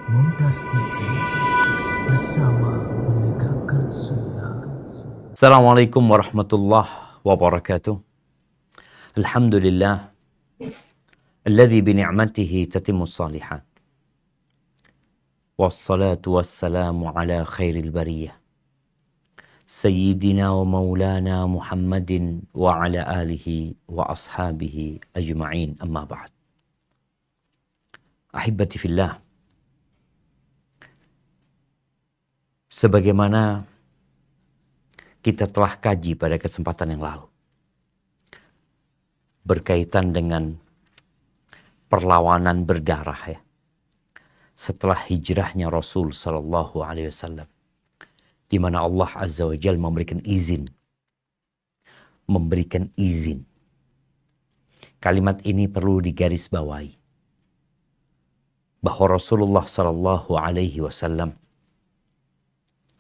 Mumtaz TV bersama menegakkan sunnah. Assalamualaikum warahmatullahi wabarakatuh. Alhamdulillah alladzi bi ni'matihi tatimmus shalihat. Wassalatu wassalamu ala khairil bariyah. Sayyidina wa maulana Muhammadin wa ala alihi wa ashabihi ajma'in, amma ba'd. Ahibati fillah, sebagaimana kita telah kaji pada kesempatan yang lalu berkaitan dengan perlawanan berdarah ya, setelah hijrahnya Rasul Sallallahu Alaihi Wasallam, di mana Allah Azza wa Jalla memberikan izin. Kalimat ini perlu digarisbawahi bahwa Rasulullah Sallallahu Alaihi Wasallam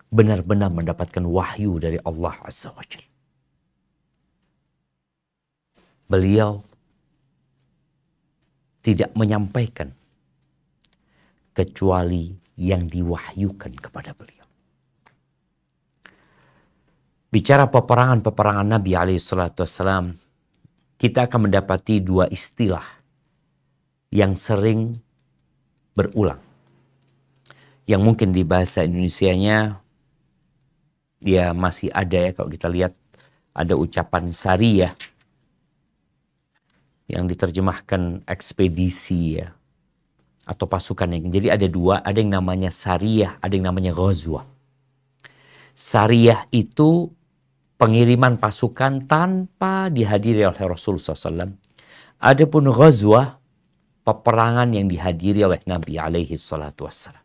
benar-benar mendapatkan wahyu dari Allah Azza wa Jalla. Beliau tidak menyampaikan kecuali yang diwahyukan kepada beliau. Bicara peperangan Nabi SAW, kita akan mendapati dua istilah yang sering berulang. Yang mungkin di bahasa Indonesianya ya masih ada ya, kalau kita lihat ada ucapan sariyah yang diterjemahkan ekspedisi ya, atau pasukan. Jadi ada dua, ada yang namanya sariyah, ada yang namanya ghazwah. Sariyah itu pengiriman pasukan tanpa dihadiri oleh Rasulullah SAW. Adapun ghazwah, peperangan yang dihadiri oleh Nabi alaihi salatu wassalam.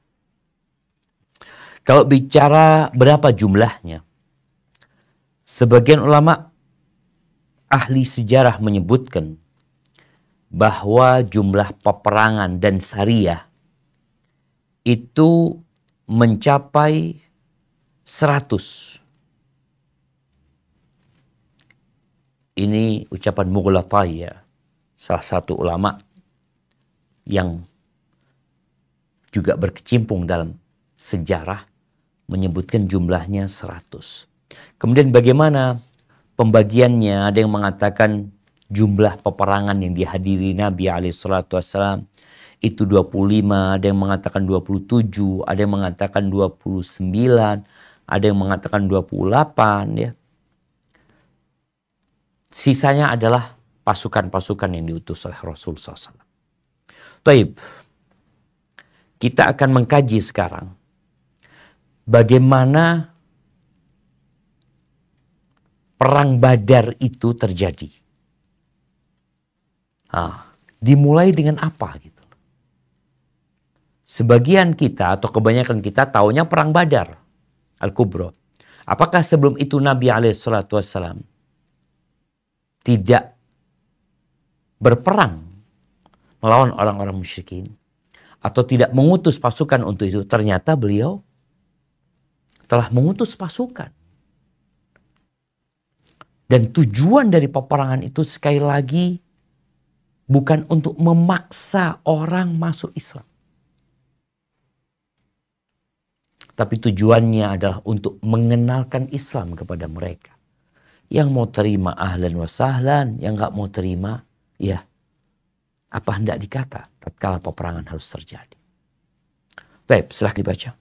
Kalau bicara berapa jumlahnya, sebagian ulama ahli sejarah menyebutkan bahwa jumlah peperangan dan sariyah itu mencapai 100. Ini ucapan Mughlatai ya, salah satu ulama yang juga berkecimpung dalam sejarah, menyebutkan jumlahnya 100. Kemudian bagaimana pembagiannya? Ada yang mengatakan jumlah peperangan yang dihadiri Nabi SAW itu 25, ada yang mengatakan 27, ada yang mengatakan 29, ada yang mengatakan 28 ya. Sisanya adalah pasukan-pasukan yang diutus oleh Rasul SAW. Taib, kita akan mengkaji sekarang bagaimana perang Badar itu terjadi. Dimulai dengan apa gitu. Sebagian kita atau kebanyakan kita taunya perang Badar Al-Kubra. Apakah sebelum itu Nabi SAW tidak berperang melawan orang-orang musyrikin atau tidak mengutus pasukan untuk itu? Ternyata beliau telah mengutus pasukan. Dan tujuan dari peperangan itu sekali lagi bukan untuk memaksa orang masuk Islam. Tapi tujuannya adalah untuk mengenalkan Islam kepada mereka. Yang mau terima ahlan wa sahlan, yang gak mau terima ya apa hendak dikata tatkala peperangan harus terjadi. Baik, silahkan dibaca.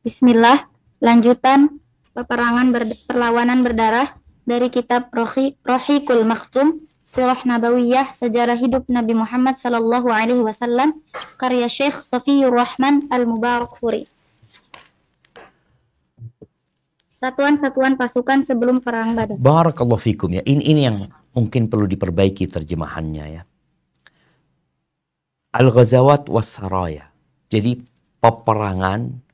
Bismillah, lanjutan perlawanan berdarah dari kitab Rohiqul Maktum, Sirah Nabawiyah, Sejarah Hidup Nabi Muhammad Sallallahu Alaihi Wasallam, karya Syekh Safiyur Rahman Al-Mubarakfuri. Satuan-satuan pasukan sebelum perang Badar. Barakallahu fikum ya. Ini yang mungkin perlu diperbaiki terjemahannya ya. Al-Ghazawat was-Saraya. Jadi peperangan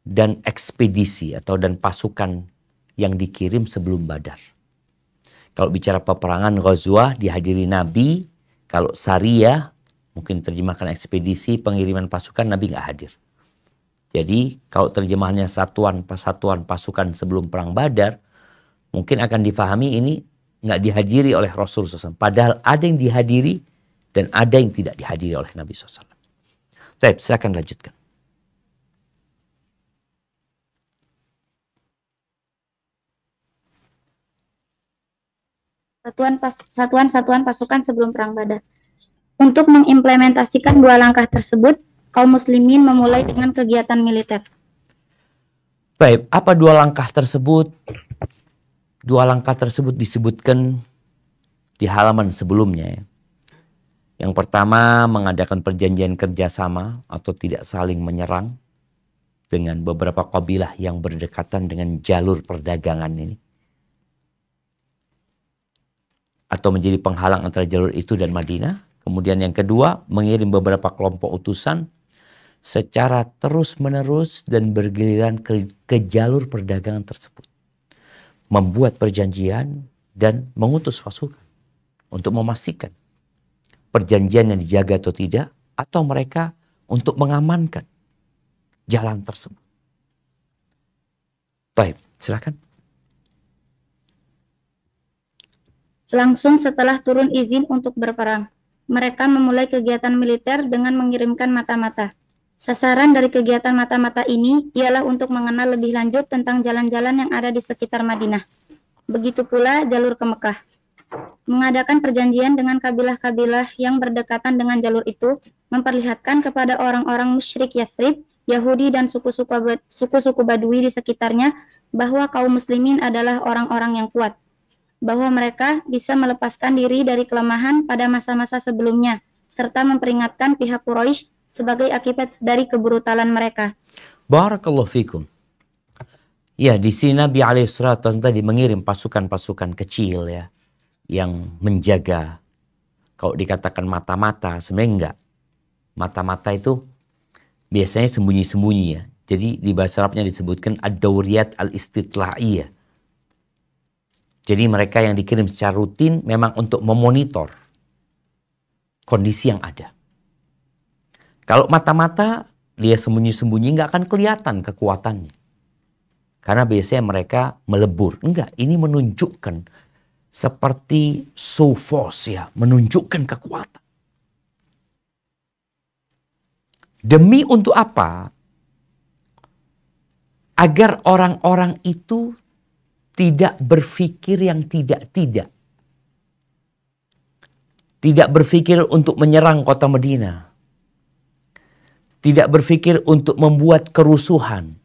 dan ekspedisi dan pasukan yang dikirim sebelum Badar. Kalau bicara peperangan ghazwah dihadiri Nabi, kalau sariyah mungkin terjemahkan ekspedisi, pengiriman pasukan, Nabi nggak hadir. Jadi kalau terjemahannya satuan pasukan sebelum perang Badar, mungkin akan difahami ini nggak dihadiri oleh Rasul SAW. Padahal ada yang dihadiri dan ada yang tidak dihadiri oleh Nabi SAW. Baik, silakan lanjutkan. Satuan-satuan pasukan sebelum perang Badar. Untuk mengimplementasikan dua langkah tersebut, kaum muslimin memulai dengan kegiatan militer. Baik, apa dua langkah tersebut? Dua langkah tersebut disebutkan di halaman sebelumnya. Yang pertama, mengadakan perjanjian kerjasama atau tidak saling menyerang dengan beberapa kabilah yang berdekatan dengan jalur perdagangan ini. Atau menjadi penghalang antara jalur itu dan Madinah. Kemudian yang kedua, mengirim beberapa kelompok utusan secara terus-menerus dan bergiliran ke jalur perdagangan tersebut. Membuat perjanjian dan mengutus pasukan untuk memastikan perjanjian yang dijaga atau tidak, atau mereka untuk mengamankan jalan tersebut. Baik, silakan. Langsung setelah turun izin untuk berperang, mereka memulai kegiatan militer dengan mengirimkan mata-mata. Sasaran dari kegiatan mata-mata ini ialah untuk mengenal lebih lanjut tentang jalan-jalan yang ada di sekitar Madinah. Begitu pula jalur ke Mekah. Mengadakan perjanjian dengan kabilah-kabilah yang berdekatan dengan jalur itu memperlihatkan kepada orang-orang musyrik Yathrib, Yahudi dan suku-suku Badui di sekitarnya bahwa kaum muslimin adalah orang-orang yang kuat, bahwa mereka bisa melepaskan diri dari kelemahan pada masa-masa sebelumnya, serta memperingatkan pihak Quraisy sebagai akibat dari kebrutalan mereka. Barakallahu fikum. Ya, di sini Nabi alaihissalatu tadi mengirim pasukan-pasukan kecil ya, yang menjaga. Kalau dikatakan mata-mata, sebenarnya enggak. Mata-mata itu biasanya sembunyi-sembunyi ya. Jadi di bahasa Arabnya disebutkan ad-dawriyat al-istitla'iyah. Jadi mereka yang dikirim secara rutin memang untuk memonitor kondisi yang ada. Kalau mata-mata dia sembunyi-sembunyi nggak akan kelihatan kekuatannya. Karena biasanya mereka melebur. Enggak, ini menunjukkan seperti show force ya, menunjukkan kekuatan. Demi untuk apa? Agar orang-orang itu tidak berpikir yang tidak-tidak. Tidak berpikir untuk menyerang kota Madinah. Tidak berpikir untuk membuat kerusuhan.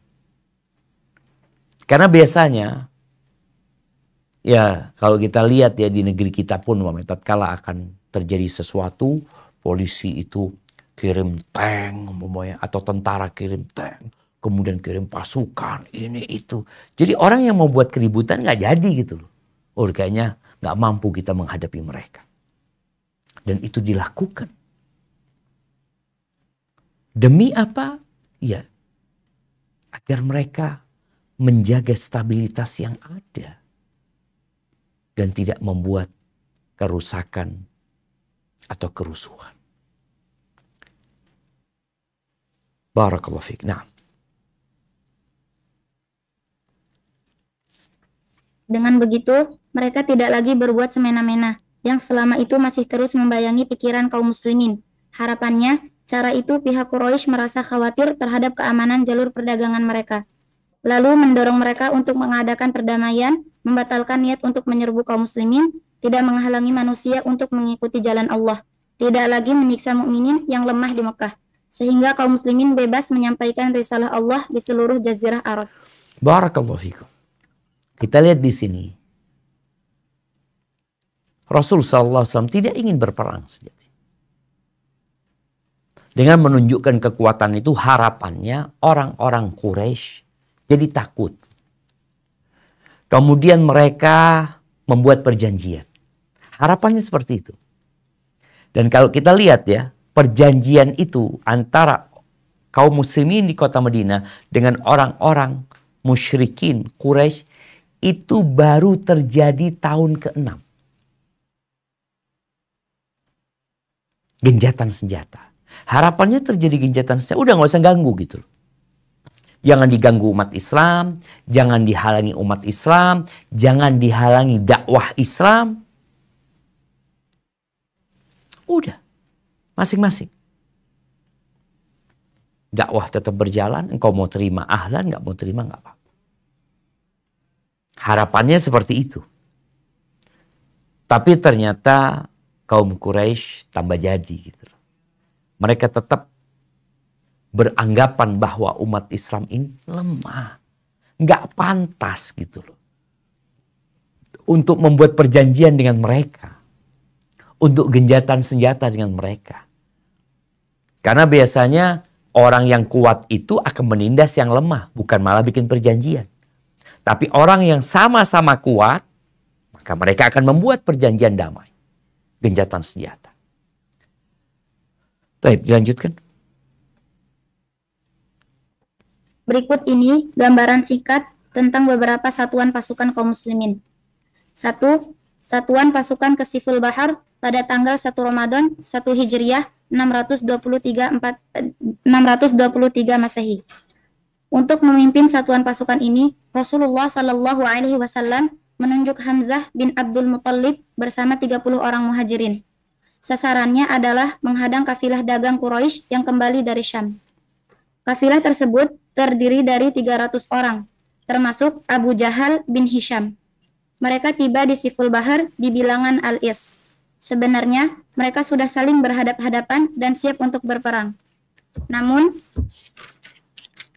Karena biasanya, ya kalau kita lihat ya di negeri kita pun, tatkala akan terjadi sesuatu, polisi itu kirim tank, atau tentara kirim tank, kemudian kirim pasukan, ini itu. Jadi orang yang mau buat keributan nggak jadi gitu loh. Oh kayaknya nggak mampu kita menghadapi mereka. Dan itu dilakukan. Demi apa? Ya, agar mereka menjaga stabilitas yang ada. Dan tidak membuat kerusakan atau kerusuhan. Barakallahu fiik. Nah. Dengan begitu, mereka tidak lagi berbuat semena-mena, yang selama itu masih terus membayangi pikiran kaum muslimin. Harapannya, cara itu pihak Quraisy merasa khawatir terhadap keamanan jalur perdagangan mereka. Lalu mendorong mereka untuk mengadakan perdamaian, membatalkan niat untuk menyerbu kaum muslimin, tidak menghalangi manusia untuk mengikuti jalan Allah, tidak lagi menyiksa mukminin yang lemah di Mekah, sehingga kaum muslimin bebas menyampaikan risalah Allah di seluruh jazirah Arab. Barakallahu fikum. Kita lihat di sini. Rasul SAW tidak ingin berperang sejati. Dengan menunjukkan kekuatan itu, harapannya orang-orang Quraisy jadi takut. Kemudian mereka membuat perjanjian. Harapannya seperti itu. Dan kalau kita lihat ya, perjanjian itu antara kaum muslimin di kota Madinah dengan orang-orang musyrikin Quraisy itu baru terjadi tahun ke-6. Genjatan senjata. Harapannya terjadi genjatan senjata. Udah gak usah ganggu gitu loh. Jangan diganggu umat Islam, jangan dihalangi umat Islam, jangan dihalangi dakwah Islam. Udah, masing-masing. Dakwah tetap berjalan, engkau mau terima ahlan, nggak mau terima nggak apa-apa. Harapannya seperti itu. Tapi ternyata kaum Quraisy tambah jadi gitu. Mereka tetap beranggapan bahwa umat Islam ini lemah. Nggak pantas gitu loh. Untuk membuat perjanjian dengan mereka. Untuk genjatan senjata dengan mereka. Karena biasanya orang yang kuat itu akan menindas yang lemah. Bukan malah bikin perjanjian. Tapi orang yang sama-sama kuat, maka mereka akan membuat perjanjian damai. Genjatan senjata. Baik, dilanjutkan. Berikut ini gambaran singkat tentang beberapa satuan pasukan kaum muslimin. 1. Satuan pasukan ke Siful Bahar pada tanggal 1 Ramadan 1 Hijriah 623 Masehi. Untuk memimpin satuan pasukan ini, Rasulullah Shallallahu Alaihi Wasallam menunjuk Hamzah bin Abdul Muttalib bersama 30 orang muhajirin. Sasarannya adalah menghadang kafilah dagang Quraisy yang kembali dari Syam. Kafilah tersebut terdiri dari 300 orang, termasuk Abu Jahal bin Hisham. Mereka tiba di Siful Bahar di bilangan Al-Is. Sebenarnya, mereka sudah saling berhadap-hadapan dan siap untuk berperang. Namun,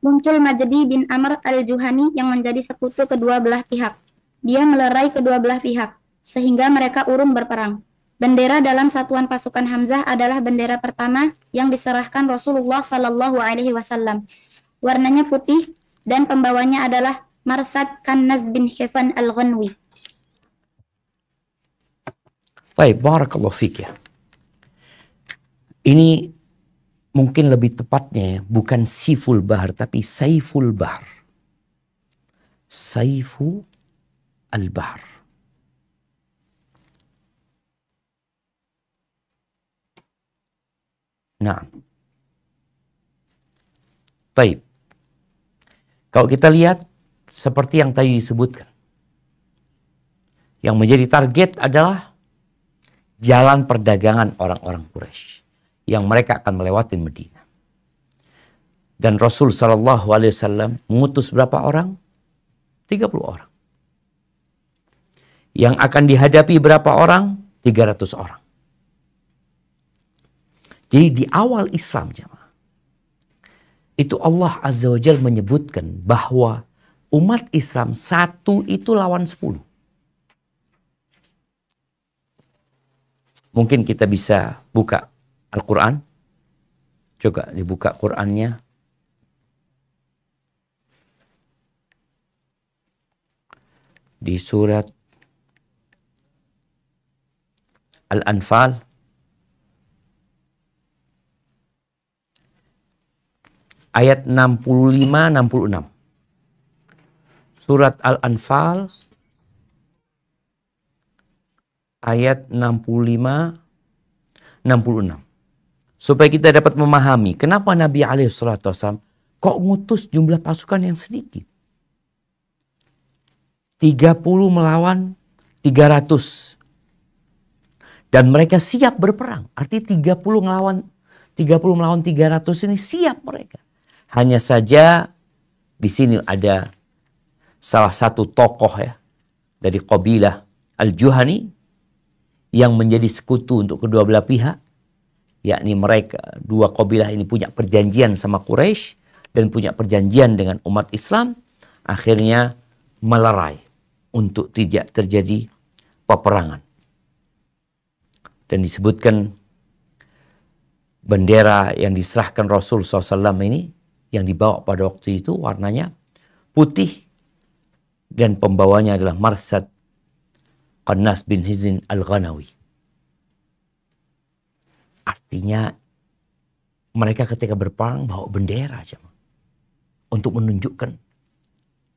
muncul Majdi bin Amr al-Juhani yang menjadi sekutu kedua belah pihak. Dia melerai kedua belah pihak, sehingga mereka urung berperang. Bendera dalam satuan pasukan Hamzah adalah bendera pertama yang diserahkan Rasulullah Sallallahu Alaihi Wasallam. Warnanya putih dan pembawanya adalah Marsad Kannaz bin Hisan al-Ghanwi. Baik, barakallahu fiik ya. Ini mungkin lebih tepatnya ya, bukan Siful Bahar tapi Saiful Bahar. Saifu al-Bahar. Nah. Baik. Kalau kita lihat seperti yang tadi disebutkan. Yang menjadi target adalah jalan perdagangan orang-orang Quraisy yang mereka akan melewati Madinah. Dan Rasul Shallallahu Alaihi Wasallam mengutus berapa orang? 30 orang. Yang akan dihadapi berapa orang? 300 orang. Jadi di awal Islam jemaah, itu Allah Azza wa Jalla menyebutkan bahwa umat Islam satu itu lawan 10. Mungkin kita bisa buka Al-Quran. Coba dibuka Qurannya. Di surat Al-Anfal. Ayat 65-66. Surat Al-Anfal. Ayat 65-66. Supaya kita dapat memahami kenapa Nabi SAW kok ngutus jumlah pasukan yang sedikit. 30 melawan 300. Dan mereka siap berperang. Artinya 30 melawan 300 ini siap mereka. Hanya saja di sini ada salah satu tokoh ya dari kabilah Al-Juhani yang menjadi sekutu untuk kedua belah pihak, yakni mereka dua kabilah ini punya perjanjian sama Quraisy dan punya perjanjian dengan umat Islam, akhirnya melerai untuk tidak terjadi peperangan. Dan disebutkan bendera yang diserahkan Rasul SAW ini yang dibawa pada waktu itu warnanya putih dan pembawanya adalah Marsad Kannaz bin Hisan al-Ghanwi. Artinya mereka ketika berperang bawa bendera aja untuk menunjukkan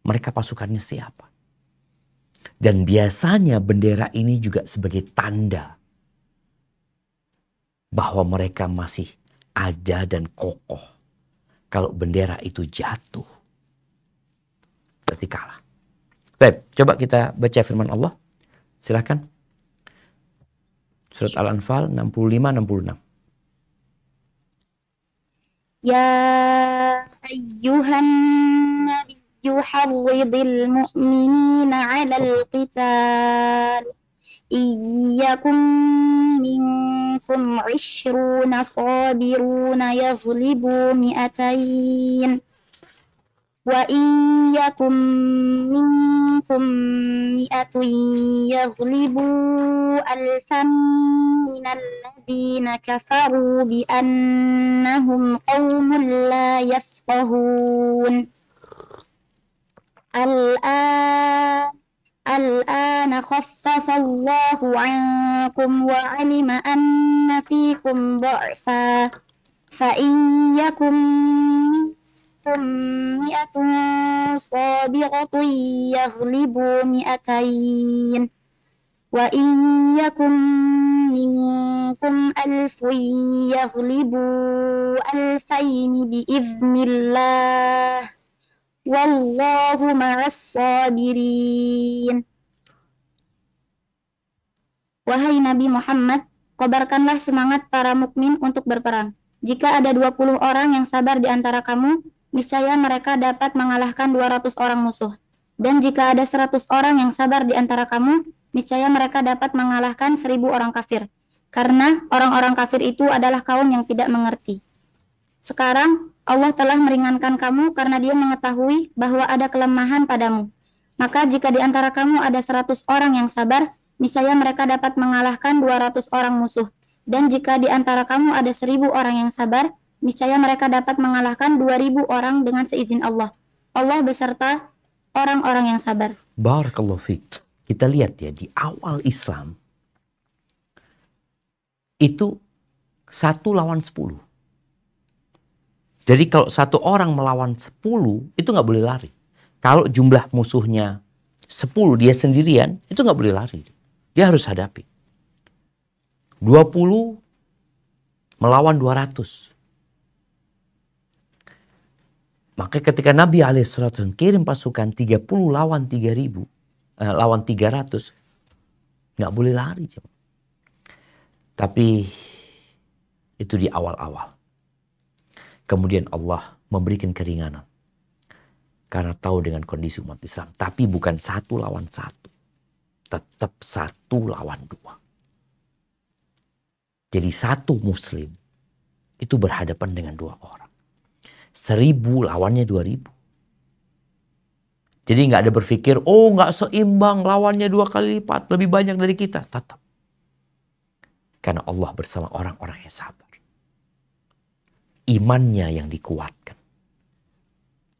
mereka pasukannya siapa. Dan biasanya bendera ini juga sebagai tanda bahwa mereka masih ada dan kokoh. Kalau bendera itu jatuh, pasti kalah. Baik, coba kita baca firman Allah. Silahkan. Surat Al-Anfal 65-66. Ya ayyuhan nabiyyu harridil mu'minina 'alal qital. Iyyakum minkum 'ishruna sabiruna yaghlibu mi'atain. Wa iyyakum minkum mi'atun yaghlibu alfan minal ladzina kafaru bi annahum qaumun la yafqahun. Al-ana khaffafa Allahu 'ankum wa 'alima anna fikum dha'fa fa in yakum mi'atun sabiratun yaghlibu mi'atain wa in yakum minkum alfun yaghlibu alfaini biiznillah wallahu ma'as sabirin. Wahai Nabi Muhammad, kobarkanlah semangat para mukmin untuk berperang. Jika ada 20 orang yang sabar di antara kamu, niscaya mereka dapat mengalahkan 200 orang musuh. Dan jika ada 100 orang yang sabar di antara kamu, niscaya mereka dapat mengalahkan 1000 orang kafir. Karena orang-orang kafir itu adalah kaum yang tidak mengerti. Sekarang Allah telah meringankan kamu karena Dia mengetahui bahwa ada kelemahan padamu. Maka jika di antara kamu ada 100 orang yang sabar, niscaya mereka dapat mengalahkan 200 orang musuh. Dan jika di antara kamu ada 1000 orang yang sabar, niscaya mereka dapat mengalahkan 2000 orang dengan seizin Allah. Allah beserta orang-orang yang sabar. Barakallahu fiik. Kita lihat ya, di awal Islam itu 1 lawan 10. Jadi kalau 1 orang melawan 10 itu nggak boleh lari. Kalau jumlah musuhnya 10 dia sendirian itu nggak boleh lari. Dia harus hadapi. 20 melawan 200. Maka ketika Nabi alaihissalam kirim pasukan 30 lawan 3000, lawan 300, nggak boleh lari. Tapi itu di awal-awal. Kemudian Allah memberikan keringanan. Karena tahu dengan kondisi umat Islam. Tapi bukan 1 lawan 1. Tetap 1 lawan 2. Jadi 1 muslim itu berhadapan dengan 2 orang. 1000 lawannya 2000. Jadi nggak ada berpikir, oh nggak seimbang, lawannya 2 kali lipat, lebih banyak dari kita. Tetap. Karena Allah bersama orang-orang yang sabar. Imannya yang dikuatkan.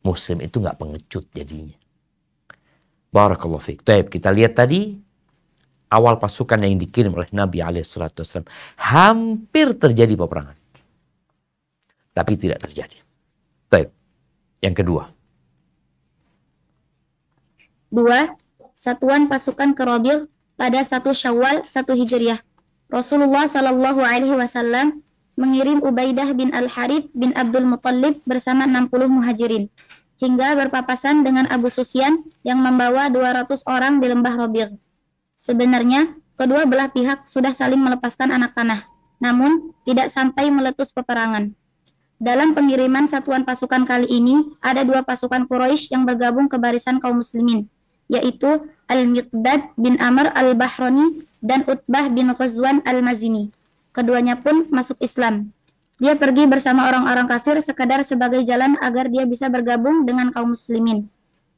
Muslim itu nggak pengecut jadinya. Barakallahu fiik. Baik, kita lihat tadi awal pasukan yang dikirim oleh Nabi alaihissalam hampir terjadi peperangan, tapi tidak terjadi. Baik, yang kedua. 2. Satuan pasukan ke Rabil pada 1 Syawal 1 Hijriah. Rasulullah Shallallahu Alaihi Wasallam mengirim Ubaidah bin Al-Harith bin Abdul Muttalib bersama 60 muhajirin hingga berpapasan dengan Abu Sufyan yang membawa 200 orang di lembah Rabil. Sebenarnya kedua belah pihak sudah saling melepaskan anak panah, namun tidak sampai meletus peperangan. Dalam pengiriman satuan pasukan kali ini ada 2 pasukan Quraisy yang bergabung ke barisan kaum muslimin, yaitu Al-Miqdad bin Amr Al-Bahrani dan Utbah bin Ghazwan Al-Mazini. Keduanya pun masuk Islam. Dia pergi bersama orang-orang kafir sekadar sebagai jalan agar dia bisa bergabung dengan kaum muslimin.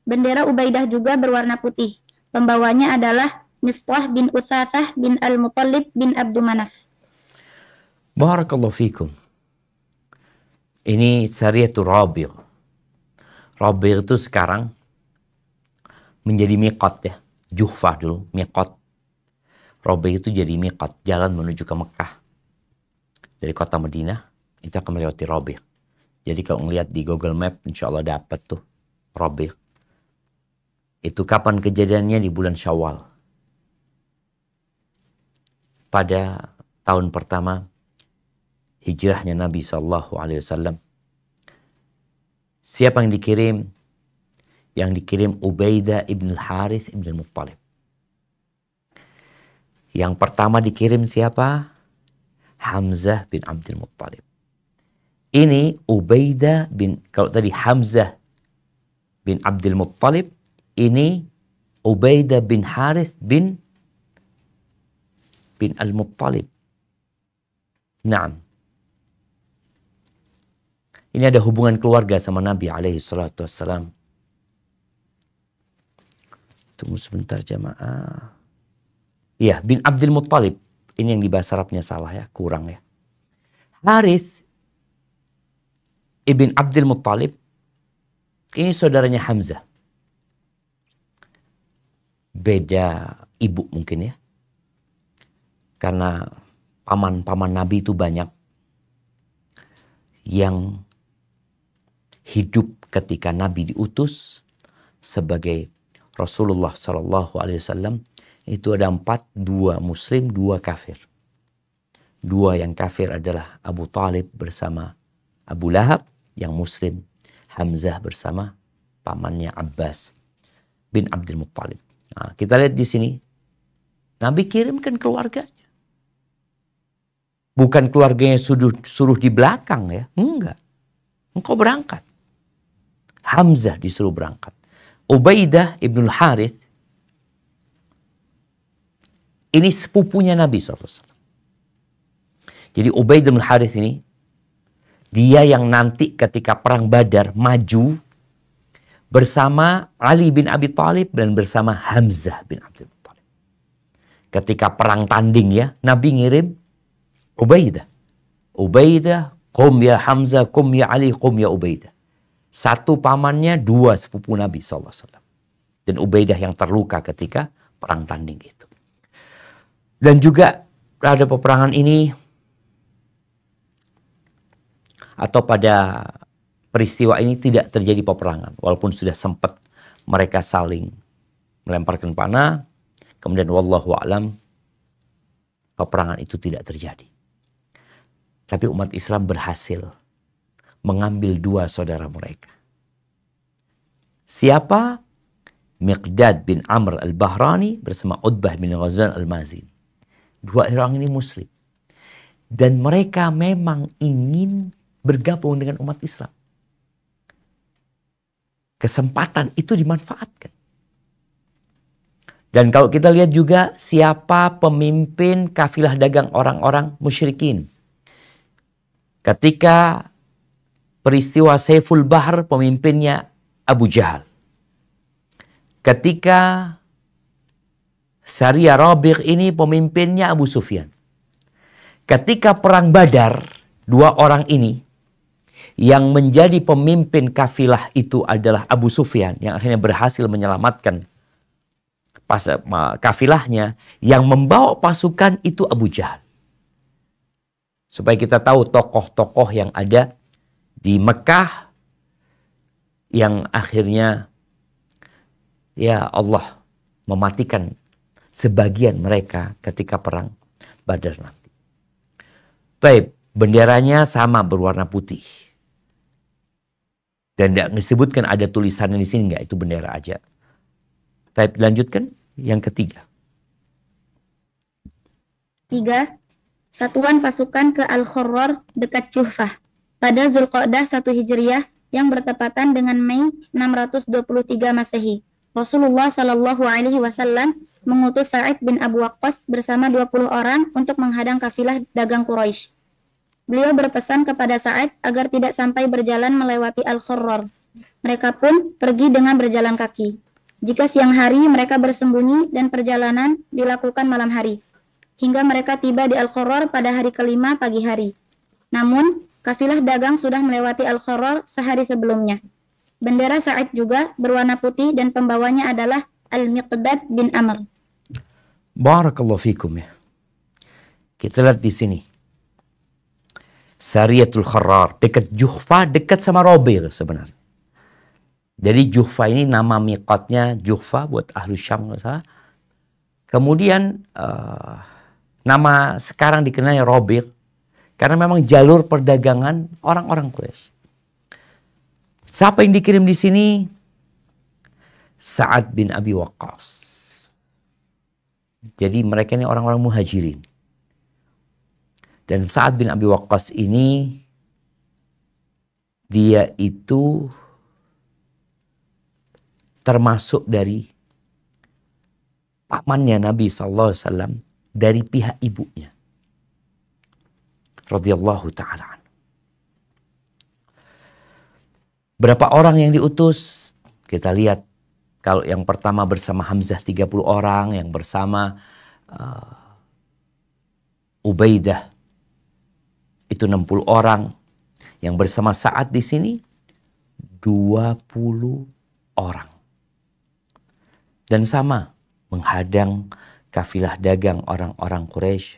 Bendera Ubaidah juga berwarna putih. Pembawanya adalah Mistah bin Utsatsah bin Al-Muttalib bin Abdul Manaf. Barakallahu fikum. Ini Sariyatul Rabi'. Rabi' itu sekarang menjadi miqat ya. Juhfah dulu, miqat. Rabi' itu jadi miqat, jalan menuju ke Mekah. Dari kota Madinah, itu akan melewati Rabi'. Jadi kalau ngelihat di Google Map, insya Allah dapat tuh Rabi'. Itu kapan kejadiannya? Di bulan Syawal. Pada tahun pertama hijrahnya Nabi SAW. Siapa yang dikirim? yang dikirim Ubaidah ibn al-Harith ibn al-Muttalib. Yang pertama dikirim siapa? Hamzah bin Abdul Muttalib. Ini Ubaidah bin, kalau tadi Hamzah bin Abdul Muttalib, ini Ubaidah bin Harith bin Al-Muttalib. Naam. Ini ada hubungan keluarga sama Nabi alaihi salatu wassalam. Tunggu sebentar jamaah. Iya, bin Abdul Muttalib. Ini yang di bahasa Arabnya salah ya, kurang ya. Harith ibn Abdul Muttalib, ini saudaranya Hamzah. Beda ibu mungkin ya. Karena paman-paman Nabi itu banyak yang hidup ketika Nabi diutus sebagai Rasulullah Sallallahu Alaihi Wasallam. Itu ada 4, 2 muslim, 2 kafir. 2 yang kafir adalah Abu Talib bersama Abu Lahab, yang muslim Hamzah bersama pamannya Abbas bin Abdul Muttalib. Nah, kita lihat di sini, Nabi kirimkan keluarganya. Bukan keluarganya suruh di belakang ya, enggak. Engkau berangkat. Hamzah disuruh berangkat. Ubaidah ibn al-Harith, ini sepupunya Nabi SAW. Jadi Ubaidah bin Harith ini, dia yang nanti ketika perang Badar maju bersama Ali bin Abi Thalib dan bersama Hamzah bin Abdul Muttalib. Ketika perang tanding ya, Nabi ngirim Ubaidah. Ubaidah, qum ya Hamzah, qum ya Ali, qum ya Ubaidah. 1 pamannya, 2 sepupu Nabi SAW. Dan Ubaidah yang terluka ketika perang tanding itu. Dan juga pada peperangan ini, atau pada peristiwa ini tidak terjadi peperangan. Walaupun sudah sempat mereka saling melemparkan panah. Kemudian wallahu a'lam, peperangan itu tidak terjadi. Tapi umat Islam berhasil mengambil 2 saudara mereka. Siapa? Miqdad bin Amr al-Bahrani bersama Utbah bin Ghazwan al-Mazini. 2 orang ini muslim. Dan mereka memang ingin bergabung dengan umat Islam. Kesempatan itu dimanfaatkan. Dan kalau kita lihat juga siapa pemimpin kafilah dagang orang-orang musyrikin. Ketika peristiwa Saiful Bahar, pemimpinnya Abu Jahal. Ketika Syariah Rabi' ini pemimpinnya Abu Sufyan. Ketika perang Badar, 2 orang ini yang menjadi pemimpin kafilah itu adalah Abu Sufyan yang akhirnya berhasil menyelamatkan kafilahnya. Yang membawa pasukan itu Abu Jahal. Supaya kita tahu tokoh-tokoh yang ada di Mekah yang akhirnya ya Allah mematikan sebagian mereka ketika perang Badar nanti. Baik, benderanya sama berwarna putih. Dan tidak disebutkan ada tulisannya di sini, enggak, itu bendera aja. Baik, lanjutkan yang ketiga. 3. Satuan pasukan ke Al-Khurrar dekat Juhfah pada Zulqa'dah 1 Hijriah yang bertepatan dengan Mei 623 Masehi. Rasulullah Shallallahu Alaihi Wasallam mengutus Sa'id bin Abu Waqqas bersama 20 orang untuk menghadang kafilah dagang Quraisy. Beliau berpesan kepada Sa'id agar tidak sampai berjalan melewati Al-Khurrar. Mereka pun pergi dengan berjalan kaki. Jika siang hari mereka bersembunyi dan perjalanan dilakukan malam hari. Hingga mereka tiba di Al-Khurrar pada hari kelima pagi hari. Namun, kafilah dagang sudah melewati Al-Khurrar sehari sebelumnya. Bendera Sa'id juga berwarna putih dan pembawanya adalah Al-Miqdad bin Amr. Barakallahu fikum ya. Kita lihat di sini. Sariyatul Khurrar dekat Juhfa, dekat sama Rabi' sebenarnya. Jadi Juhfa ini nama miqatnya Juhfa buat ahlu Syam nggak salah. Kemudian nama sekarang dikenalnya Rabi' karena memang jalur perdagangan orang-orang Quraisy. Siapa yang dikirim di sini? Sa'ad bin Abi Waqqas. Jadi mereka ini orang-orang muhajirin. Dan Sa'ad bin Abi Waqqas ini, dia itu termasuk dari pamannya Nabi SAW dari pihak ibunya. Radhiyallahu ta'ala. Berapa orang yang diutus? Kita lihat. Kalau yang pertama bersama Hamzah 30 orang, yang bersama Ubaidah itu 60 orang, yang bersama Sa'ad di sini 20 orang. Dan sama menghadang kafilah dagang orang-orang Quraisy.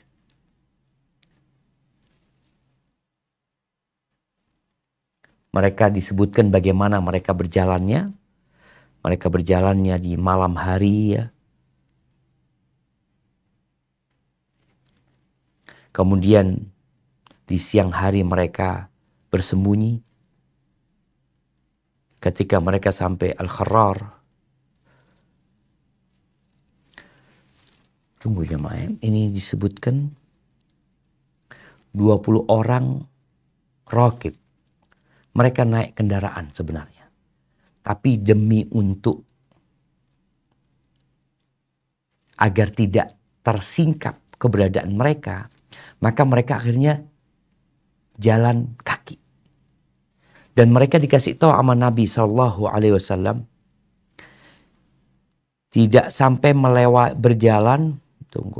Mereka disebutkan bagaimana mereka berjalannya. Mereka berjalannya di malam hari ya. Kemudian di siang hari mereka bersembunyi. Ketika mereka sampai Al-Kharrar. Tunggu jemaah, ini disebutkan 20 orang rakib. Mereka naik kendaraan sebenarnya. Tapi demi untuk agar tidak tersingkap keberadaan mereka, maka mereka akhirnya jalan kaki. Dan mereka dikasih tahu sama Nabi SAW tidak sampai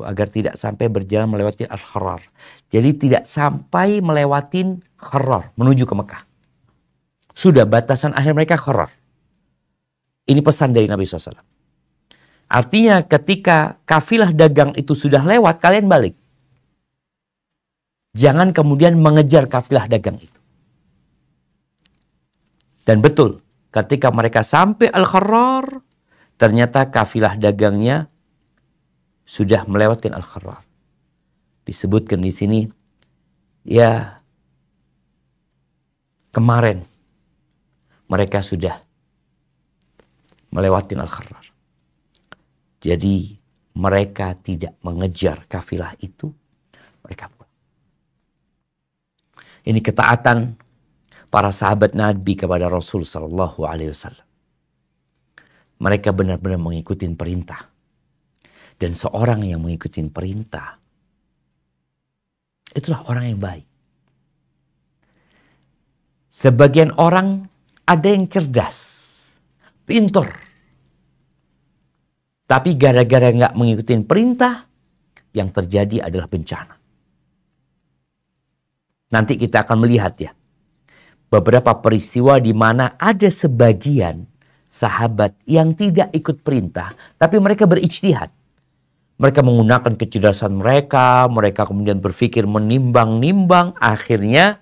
agar tidak sampai berjalan melewati Al-Kharrar. Jadi tidak sampai melewati Kharrar menuju ke Mekah. Sudah batasan akhir mereka Kharrar. Ini pesan dari Nabi SAW. Artinya ketika kafilah dagang itu sudah lewat, kalian balik. Jangan kemudian mengejar kafilah dagang itu. Dan betul, ketika mereka sampai Al-Kharrar, ternyata kafilah dagangnya sudah melewati Al-Kharrar. Disebutkan di sini, ya kemarin mereka sudah melewati Al-Kharrar. Jadi mereka tidak mengejar kafilah itu, mereka pulang. Ini ketaatan para sahabat Nabi kepada Rasul Sallallahu Alaihi Wasallam. Mereka benar-benar mengikuti perintah. Dan seorang yang mengikuti perintah, itulah orang yang baik. Sebagian orang ada yang cerdas, pintar. Tapi gara-gara nggak mengikuti perintah, yang terjadi adalah bencana. Nanti kita akan melihat ya, beberapa peristiwa di mana ada sebagian sahabat yang tidak ikut perintah, tapi mereka berijtihad. Mereka menggunakan kecerdasan mereka kemudian berpikir menimbang-nimbang, akhirnya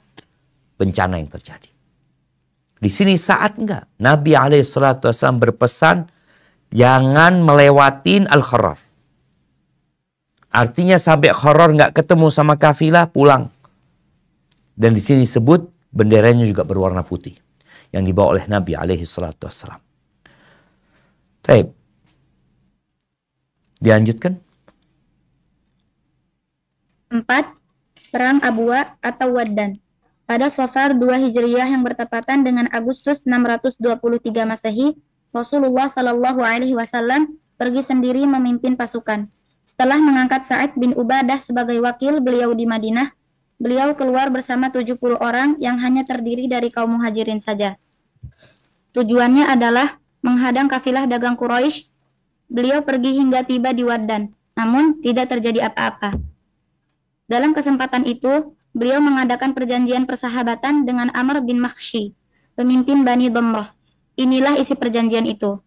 bencana yang terjadi. Di sini saat enggak, Nabi SAW berpesan jangan melewatin Al-Kharrar. Artinya sampai Kharrar enggak ketemu sama kafilah, pulang. Dan di sini disebut benderanya juga berwarna putih yang dibawa oleh Nabi SAW. Baik. Dilanjutkan. 4. Perang Abwa atau Waddan. Pada Safar 2 Hijriyah yang bertepatan dengan Agustus 623 Masehi, Rasulullah Shallallahu Alaihi Wasallam pergi sendiri memimpin pasukan. Setelah mengangkat Sa'id bin Ubadah sebagai wakil beliau di Madinah, beliau keluar bersama 70 orang yang hanya terdiri dari kaum muhajirin saja. Tujuannya adalah menghadang kafilah dagang Quraisy. Beliau pergi hingga tiba di Waddan, namun tidak terjadi apa-apa. Dalam kesempatan itu, beliau mengadakan perjanjian persahabatan dengan Amr bin Makhshi, pemimpin Bani Damrah. Inilah isi perjanjian itu.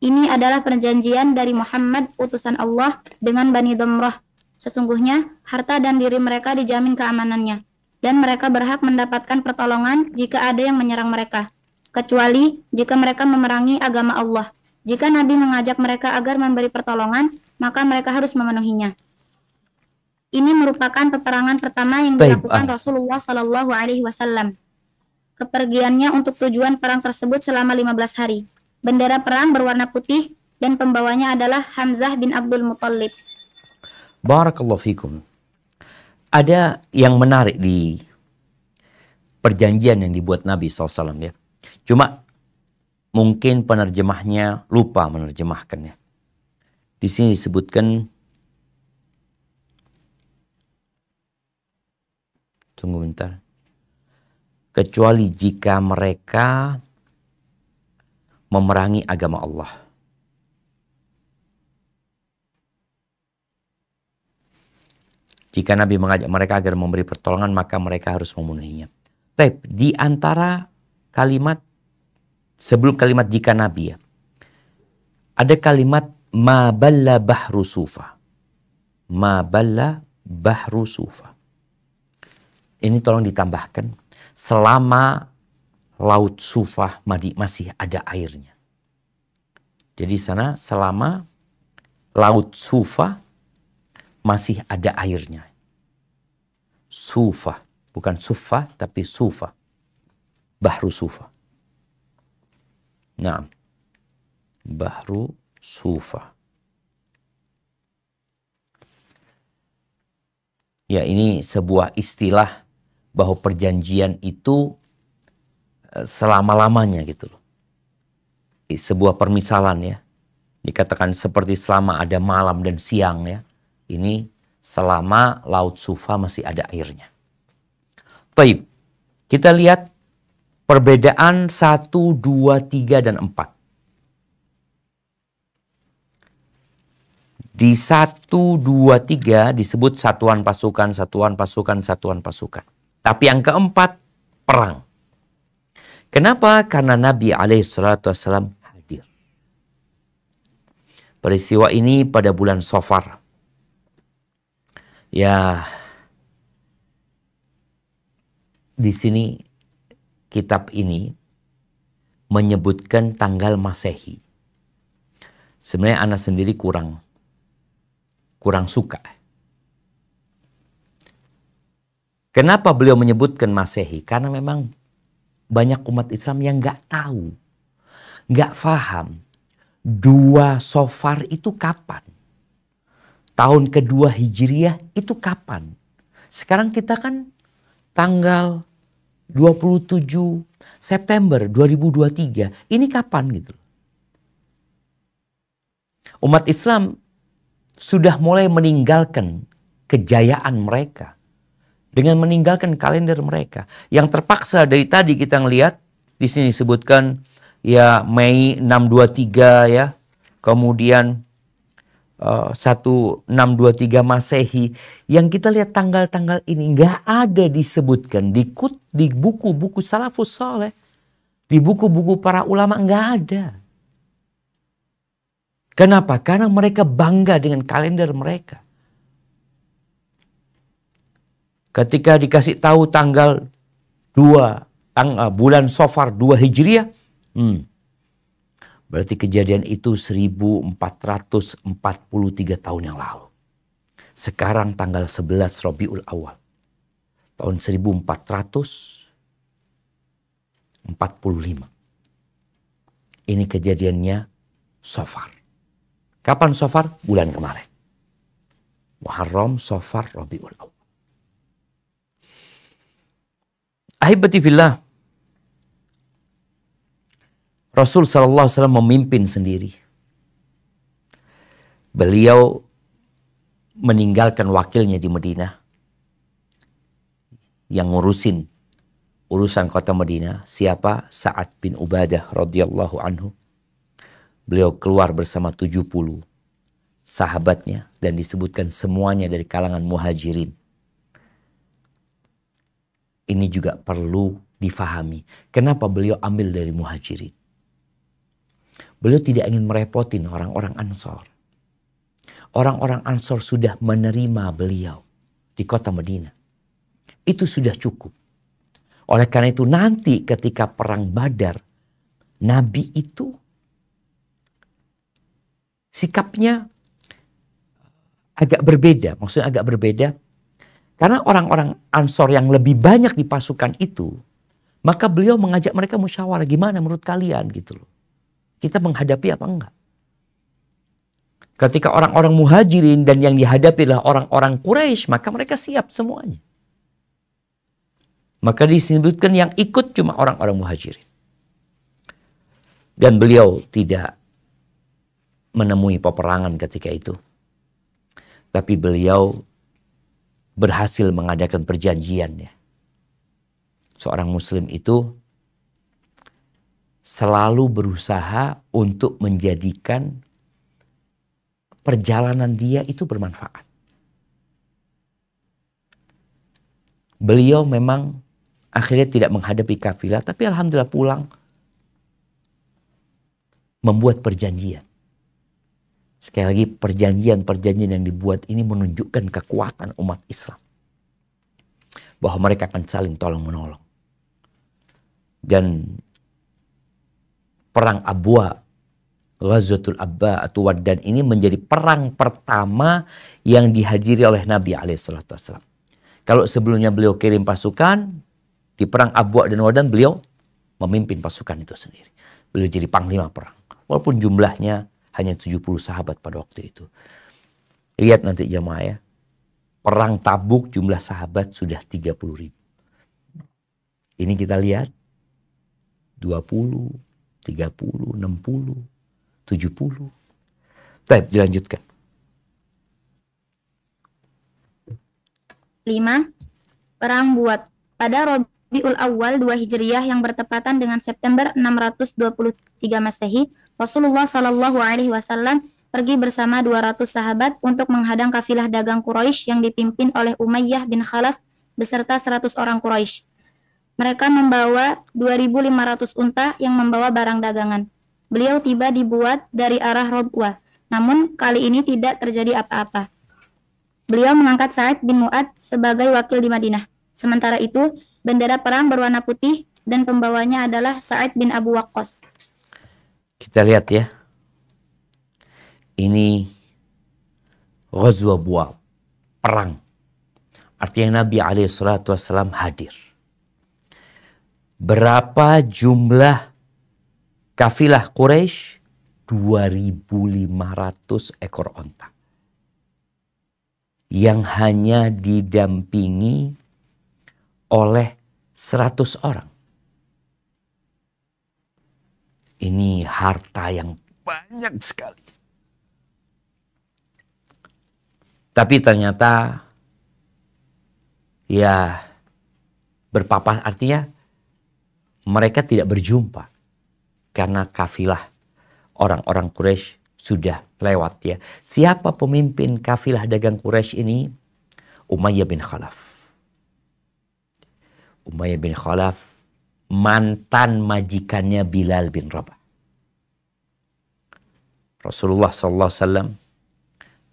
Ini adalah perjanjian dari Muhammad, utusan Allah, dengan Bani Damrah. Sesungguhnya, harta dan diri mereka dijamin keamanannya, dan mereka berhak mendapatkan pertolongan jika ada yang menyerang mereka, kecuali jika mereka memerangi agama Allah. Jika Nabi mengajak mereka agar memberi pertolongan, maka mereka harus memenuhinya. Ini merupakan peperangan pertama yang dilakukan Rasulullah Sallallahu Alaihi Wasallam. Kepergiannya untuk tujuan perang tersebut selama 15 hari. Bendera perang berwarna putih dan pembawanya adalah Hamzah bin Abdul Muthalib. Barakallahu fikum. Ada yang menarik di perjanjian yang dibuat Nabi SAW ya. Cuma mungkin penerjemahnya lupa menerjemahkannya. Di sini disebutkan, tunggu bentar. Kecuali jika mereka memerangi agama Allah. Jika Nabi mengajak mereka agar memberi pertolongan, maka mereka harus memenuhinya. Tapi di antara kalimat, sebelum kalimat jika Nabi ya, ada kalimat ma balla bahru sufa. Ma balla bahru sufa. Ini tolong ditambahkan, selama laut Sufah masih ada airnya. Jadi sana selama laut Sufah masih ada airnya. Sufah, bukan Sufah tapi Sufah. Bahru Sufah. Nah, Bahru Sufah. Ya, ini sebuah istilah bahwa perjanjian itu selama-lamanya gitu loh. Sebuah permisalan ya. Dikatakan seperti selama ada malam dan siang ya. Ini selama laut Sufah masih ada airnya. Baik, kita lihat perbedaan 1, 2, 3, dan 4. Di 1, 2, 3 disebut satuan pasukan, satuan pasukan, satuan pasukan. Tapi yang keempat, perang. Kenapa? Karena Nabi SAW hadir. Peristiwa ini pada bulan Safar. Ya, di sini kitab ini menyebutkan tanggal Masehi. Sebenarnya anak sendiri kurang suka. Kenapa beliau menyebutkan Masehi? Karena memang banyak umat Islam yang nggak tahu, nggak faham 2 Safar itu kapan. Tahun kedua Hijriah itu kapan. Sekarang kita kan tanggal 27 September 2023. Ini kapan gitu. Umat Islam sudah mulai meninggalkan kejayaan mereka. Dengan meninggalkan kalender mereka. Yang terpaksa dari tadi kita ngelihat. Di sini disebutkan ya Mei 623 ya. Kemudian 1623 Masehi. Yang kita lihat tanggal-tanggal ini nggak ada disebutkan di buku-buku salafus saleh, di buku-buku para ulama nggak ada. Kenapa? Karena mereka bangga dengan kalender mereka. Ketika dikasih tahu tanggal 2 bulan Safar 2 Hijriah, berarti kejadian itu 1443 tahun yang lalu. Sekarang tanggal 11 Rabiul Awal. Tahun 1445. Ini kejadiannya Safar. Kapan Safar? Bulan kemarin. Muharram, Safar, Rabiul Awal. Ahibati fillah. Rasul SAW memimpin sendiri. Beliau meninggalkan wakilnya di Madinah. Yang ngurusin urusan kota Madinah. Siapa? Sa'ad bin Ubadah radhiyallahu anhu. Beliau keluar bersama 70 sahabatnya. Dan disebutkan semuanya dari kalangan muhajirin. Ini juga perlu difahami. Kenapa beliau ambil dari muhajirin? Beliau tidak ingin merepotin orang-orang Ansor. Orang-orang Ansor sudah menerima beliau di kota Madinah. Itu sudah cukup. Oleh karena itu nanti ketika perang Badar, Nabi itu sikapnya agak berbeda. Maksudnya agak berbeda. Karena orang-orang Ansor yang lebih banyak di pasukan itu, maka beliau mengajak mereka musyawarah. Gimana menurut kalian gitu loh. kita menghadapi apa enggak. Ketika orang-orang muhajirin dan yang dihadapi adalah orang-orang Quraisy, maka mereka siap semuanya. Maka disebutkan yang ikut cuma orang-orang muhajirin. Dan beliau tidak menemui peperangan ketika itu. Tapi beliau berhasil mengadakan perjanjian. Ya. Seorang muslim itu selalu berusaha untuk menjadikan perjalanan dia itu bermanfaat. Beliau memang akhirnya tidak menghadapi kafilah, tapi alhamdulillah pulang membuat perjanjian. Sekali lagi perjanjian-perjanjian yang dibuat ini menunjukkan kekuatan umat Islam. Bahwa mereka akan saling tolong-menolong. Dan perang Abwa, Ghazwatul Abba atau Waddan ini menjadi perang pertama yang dihadiri oleh Nabi SAW. Kalau sebelumnya beliau kirim pasukan, di perang Abwa dan Waddan beliau memimpin pasukan itu sendiri. Beliau jadi panglima perang. Walaupun jumlahnya hanya 70 sahabat pada waktu itu. Lihat nanti jamaah ya. Perang Tabuk jumlah sahabat sudah 30.000. Ini kita lihat 20, 30, 60, 70. Baik, dilanjutkan. 5. Perang Buat. Pada Rabiul Awal 2 Hijriah yang bertepatan dengan September 623 Masehi, Rasulullah Shallallahu Alaihi Wasallam pergi bersama 200 sahabat untuk menghadang kafilah dagang Quraisy yang dipimpin oleh Umayyah bin Khalaf beserta 100 orang Quraisy. Mereka membawa 2.500 unta yang membawa barang dagangan. Beliau tiba di Buat dari arah Rodwa, namun kali ini tidak terjadi apa-apa. Beliau mengangkat Sa'id bin Mu'ad sebagai wakil di Madinah. Sementara itu, bendera perang berwarna putih dan pembawanya adalah Sa'id bin Abu Waqqas. Kita lihat ya. Ini Ghazwa Buat, perang. Artinya Nabi SAW hadir. Berapa jumlah kafilah Quraisy? 2.500 ekor onta. Yang hanya didampingi oleh 100 orang. Ini harta yang banyak sekali. Tapi ternyata ya berpapas, artinya mereka tidak berjumpa. Karena kafilah orang-orang Quraisy sudah lewat ya. Siapa pemimpin kafilah dagang Quraisy ini? Umayyah bin Khalaf. Umayyah bin Khalaf mantan majikannya Bilal bin Rabah. Rasulullah SAW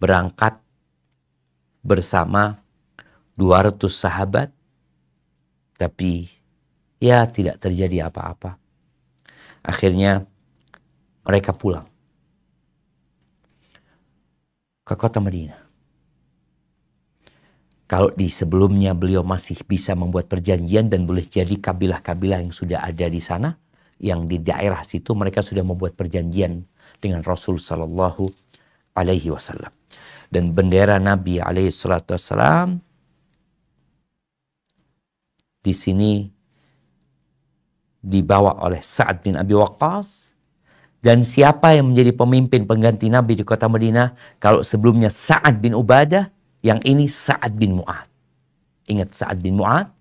berangkat bersama 200 sahabat. Tapi ya tidak terjadi apa-apa. Akhirnya mereka pulang ke kota Madinah. Kalau di sebelumnya beliau masih bisa membuat perjanjian dan boleh jadi kabilah-kabilah yang sudah ada di sana, yang di daerah situ mereka sudah membuat perjanjian dengan Rasul Sallallahu Alaihi Wasallam. Dan bendera Nabi Alaihi Wasallam di sini dibawa oleh Sa'ad bin Abi Waqqas. Dan siapa yang menjadi pemimpin pengganti Nabi di kota Madinah? Kalau sebelumnya Sa'ad bin Ubadah, yang ini Sa'ad bin Mu'ad. Ingat Sa'ad bin Mu'ad,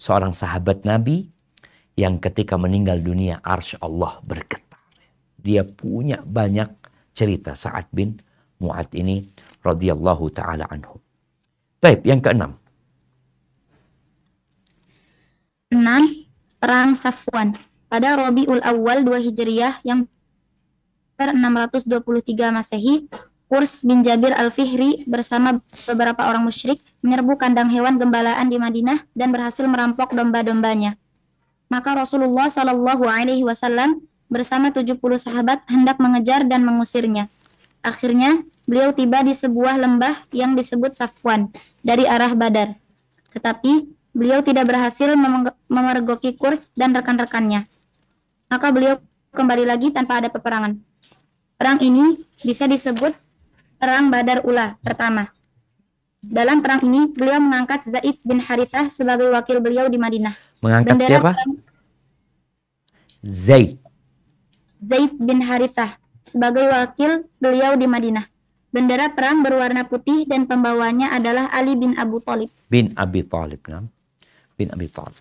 seorang sahabat Nabi yang ketika meninggal dunia arsy Allah bergetar. Dia punya banyak cerita Sa'ad bin Mu'ad ini radhiyallahu taala anhu. Baik, yang keenam. 6. Perang Safwan. Pada Rabiul Awal 2 Hijriah yang 623 Masehi, Qurs bin Jabir al-Fihri bersama beberapa orang musyrik menyerbu kandang hewan gembalaan di Madinah dan berhasil merampok domba-dombanya. Maka Rasulullah Shallallahu Alaihi Wasallam bersama 70 sahabat hendak mengejar dan mengusirnya. Akhirnya beliau tiba di sebuah lembah yang disebut Safwan dari arah Badar. Tetapi beliau tidak berhasil memergoki Qurs dan rekan-rekannya. Maka beliau kembali lagi tanpa ada peperangan. Perang ini bisa disebut Perang Badar Ula pertama. Dalam perang ini, beliau mengangkat Zaid bin Harithah sebagai wakil beliau di Madinah. Mengangkat siapa? Zaid bin Harithah sebagai wakil beliau di Madinah. Bendera perang berwarna putih dan pembawanya adalah Ali bin Abu Thalib. Bin Abi Thalib. Bin Abi Thalib.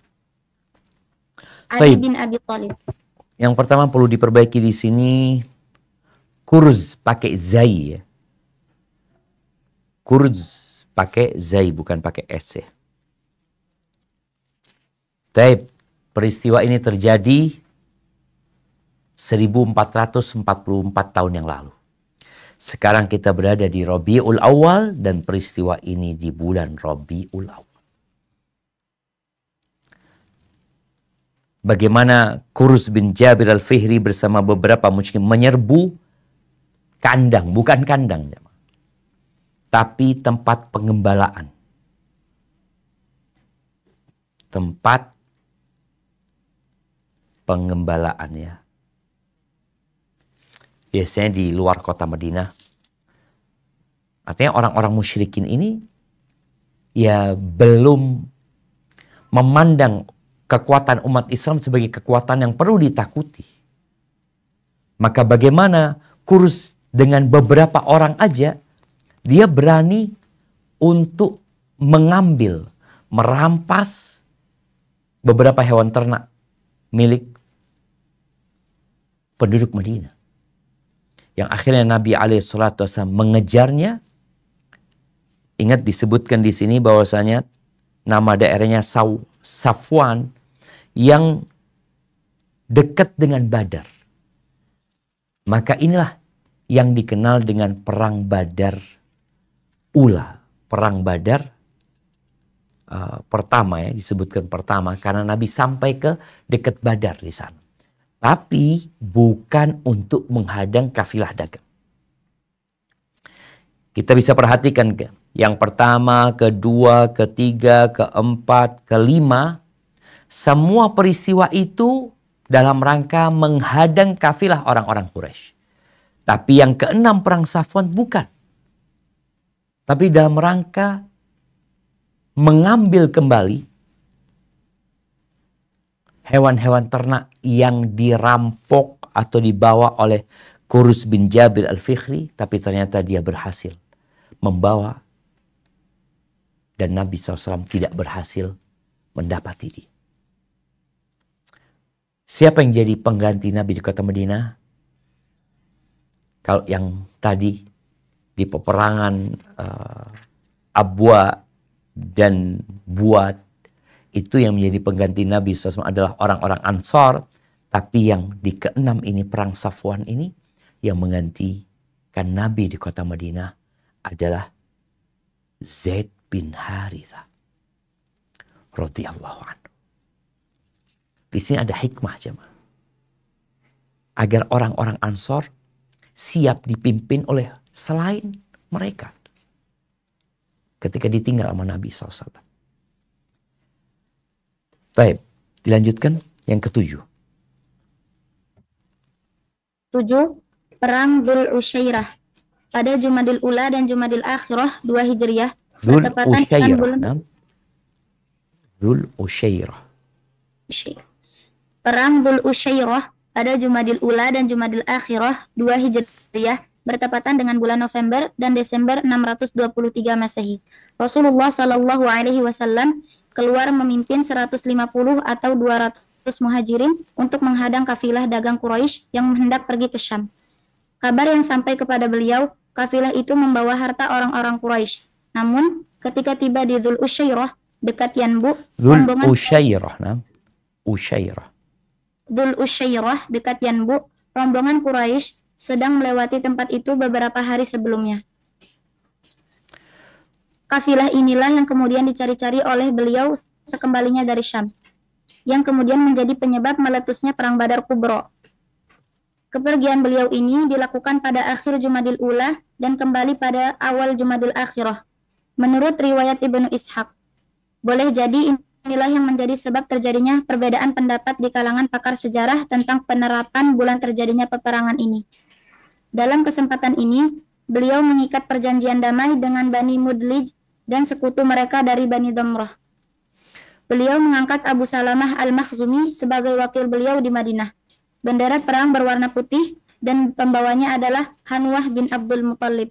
Ali bin Abi Thalib. Yang pertama perlu diperbaiki di sini, kurz pakai zai ya. Kurz pakai zai bukan pakai s ya. Taib, peristiwa ini terjadi 1444 tahun yang lalu. Sekarang kita berada di Rabiul Awal dan peristiwa ini di bulan Rabiul Awal. Bagaimana Kurz bin Jabir al-Fihri bersama beberapa musyrikin menyerbu kandang, bukan kandang, tapi tempat pengembalaan. Tempat pengembalaan ya. Biasanya di luar kota Madinah. Artinya orang-orang musyrikin ini ya belum memandang kekuatan umat Islam sebagai kekuatan yang perlu ditakuti. Maka bagaimana Kurz dengan beberapa orang aja dia berani untuk mengambil, merampas beberapa hewan ternak milik penduduk Madinah. Yang akhirnya Nabi SAW mengejarnya. Ingat disebutkan di sini bahwasanya nama daerahnya Safwan yang dekat dengan Badar. Maka inilah yang dikenal dengan Perang Badar Ula. Perang Badar pertama ya, disebutkan pertama karena Nabi sampai ke dekat Badar di sana. Tapi bukan untuk menghadang kafilah dagang. Kita bisa perhatikan yang pertama, kedua, ketiga, keempat, kelima. Semua peristiwa itu dalam rangka menghadang kafilah orang-orang Quraisy. Tapi yang keenam perang Safwan bukan. Tapi dalam rangka mengambil kembali hewan-hewan ternak yang dirampok atau dibawa oleh Kurz bin Jabir al-Fikhri. Tapi ternyata dia berhasil membawa. Dan Nabi SAW tidak berhasil mendapati dia. Siapa yang jadi pengganti Nabi di kota Madinah? Kalau yang tadi di peperangan Abwa dan Buat, itu yang menjadi pengganti Nabi SAW adalah orang-orang Ansor. Tapi yang di keenam ini, perang Safwan ini, yang menggantikan Nabi di kota Madinah adalah Zaid bin Harithah radhiyallahu anhu. Di sini ada hikmah jemaah. Agar orang-orang Ansor siap dipimpin oleh selain mereka. Ketika ditinggal sama Nabi SAW. Baik, dilanjutkan yang ketujuh. 7. Perang Dzul Usyairah. Pada Jumadil Ula dan Jumadil Akhirah 2 Hijriah. Bertepatan dengan bulan Dzul Usyairah. Perang Dzul Usyairah pada Jumadil Ula dan Jumadil Akhirah 2 Hijriah bertepatan dengan bulan November dan Desember 623 Masehi. Rasulullah Shallallahu Alaihi Wasallam keluar memimpin 150 atau 200 muhajirin untuk menghadang kafilah dagang Quraisy yang hendak pergi ke Syam. Kabar yang sampai kepada beliau, kafilah itu membawa harta orang-orang Quraisy. Namun, ketika tiba di Dzul Usyairah dekat Yanbu, Dzul Usyairah dekat Yanbu, rombongan Quraisy sedang melewati tempat itu beberapa hari sebelumnya. Kafilah inilah yang kemudian dicari-cari oleh beliau sekembalinya dari Syam, yang kemudian menjadi penyebab meletusnya Perang Badar Kubro. Kepergian beliau ini dilakukan pada akhir Jumadil Ula dan kembali pada awal Jumadil Akhirah. Menurut riwayat Ibnu Ishaq, boleh jadi inilah yang menjadi sebab terjadinya perbedaan pendapat di kalangan pakar sejarah tentang penerapan bulan terjadinya peperangan ini. Dalam kesempatan ini, beliau mengikat perjanjian damai dengan Bani Mudlij dan sekutu mereka dari Bani Damrah. Beliau mengangkat Abu Salamah Al-Makhzumi sebagai wakil beliau di Madinah. Bendera perang berwarna putih dan pembawanya adalah Hanwah bin Abdul Muttalib.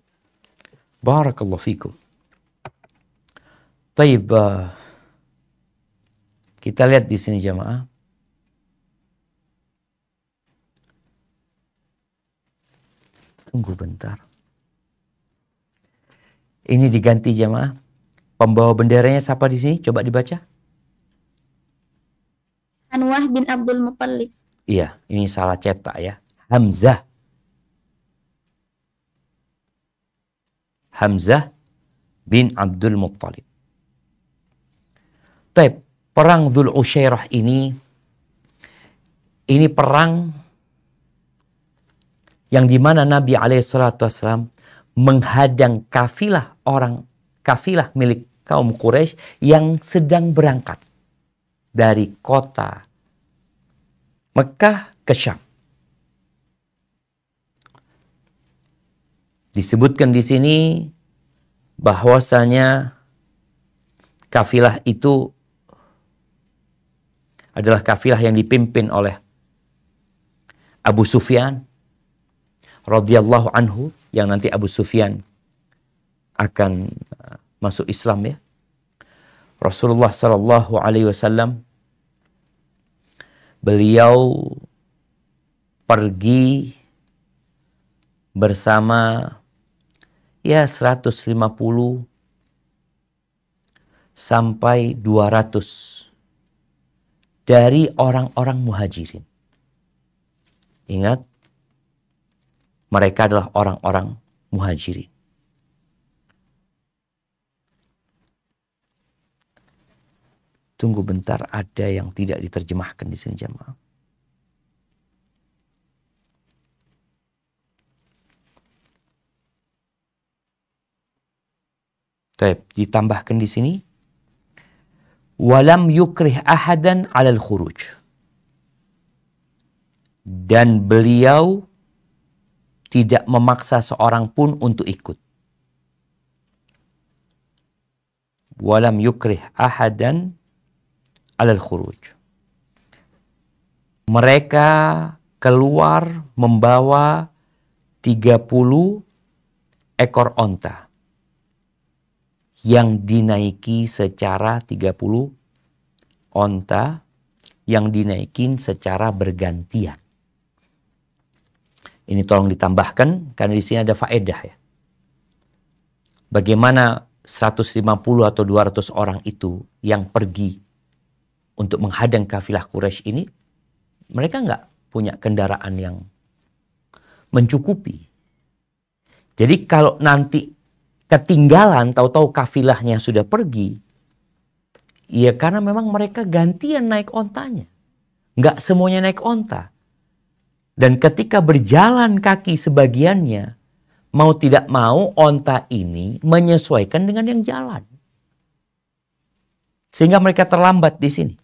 Barakallahu fikum. Taib, kita lihat di sini jamaah. Tunggu bentar. Ini diganti jamaah. Pembawa benderanya siapa di sini? Coba dibaca. Hanwah bin Abdul Muttalib. Iya, ini salah cetak ya. Hamzah. Hamzah bin Abdul Muttalib. Taib, perang Dzul Usyairah ini perang yang dimana Nabi SAW menghadang kafilah milik kaum Quraisy yang sedang berangkat dari kota Mekah ke Syam. Disebutkan di sini bahwasanya kafilah itu adalah kafilah yang dipimpin oleh Abu Sufyan radhiyallahu anhu, yang nanti Abu Sufyan akan masuk Islam ya. Rasulullah sallallahu alaihi wasallam beliau pergi bersama 150 sampai 200 dari orang-orang muhajirin. Ingat, mereka adalah orang-orang muhajirin. Tunggu bentar, ada yang tidak diterjemahkan di sini jemaah. Ditambahkan di sini, walam yukrih ahadan 'alal khuruj. Dan beliau tidak memaksa seorang pun untuk ikut. Walam yukrih ahadan 'alal khuruj. Mereka keluar membawa 30 ekor onta yang dinaiki secara 30 onta yang dinaikin secara bergantian. Ini tolong ditambahkan karena di sini ada faedah ya. Bagaimana 150 atau 200 orang itu yang pergi untuk menghadang kafilah Quraisy ini, mereka nggak punya kendaraan yang mencukupi. Jadi kalau nanti ketinggalan, tahu-tahu kafilahnya sudah pergi, ya karena memang mereka gantian naik ontanya. Nggak semuanya naik onta. Dan ketika berjalan kaki sebagiannya, mau tidak mau onta ini menyesuaikan dengan yang jalan. Sehingga mereka terlambat di sini.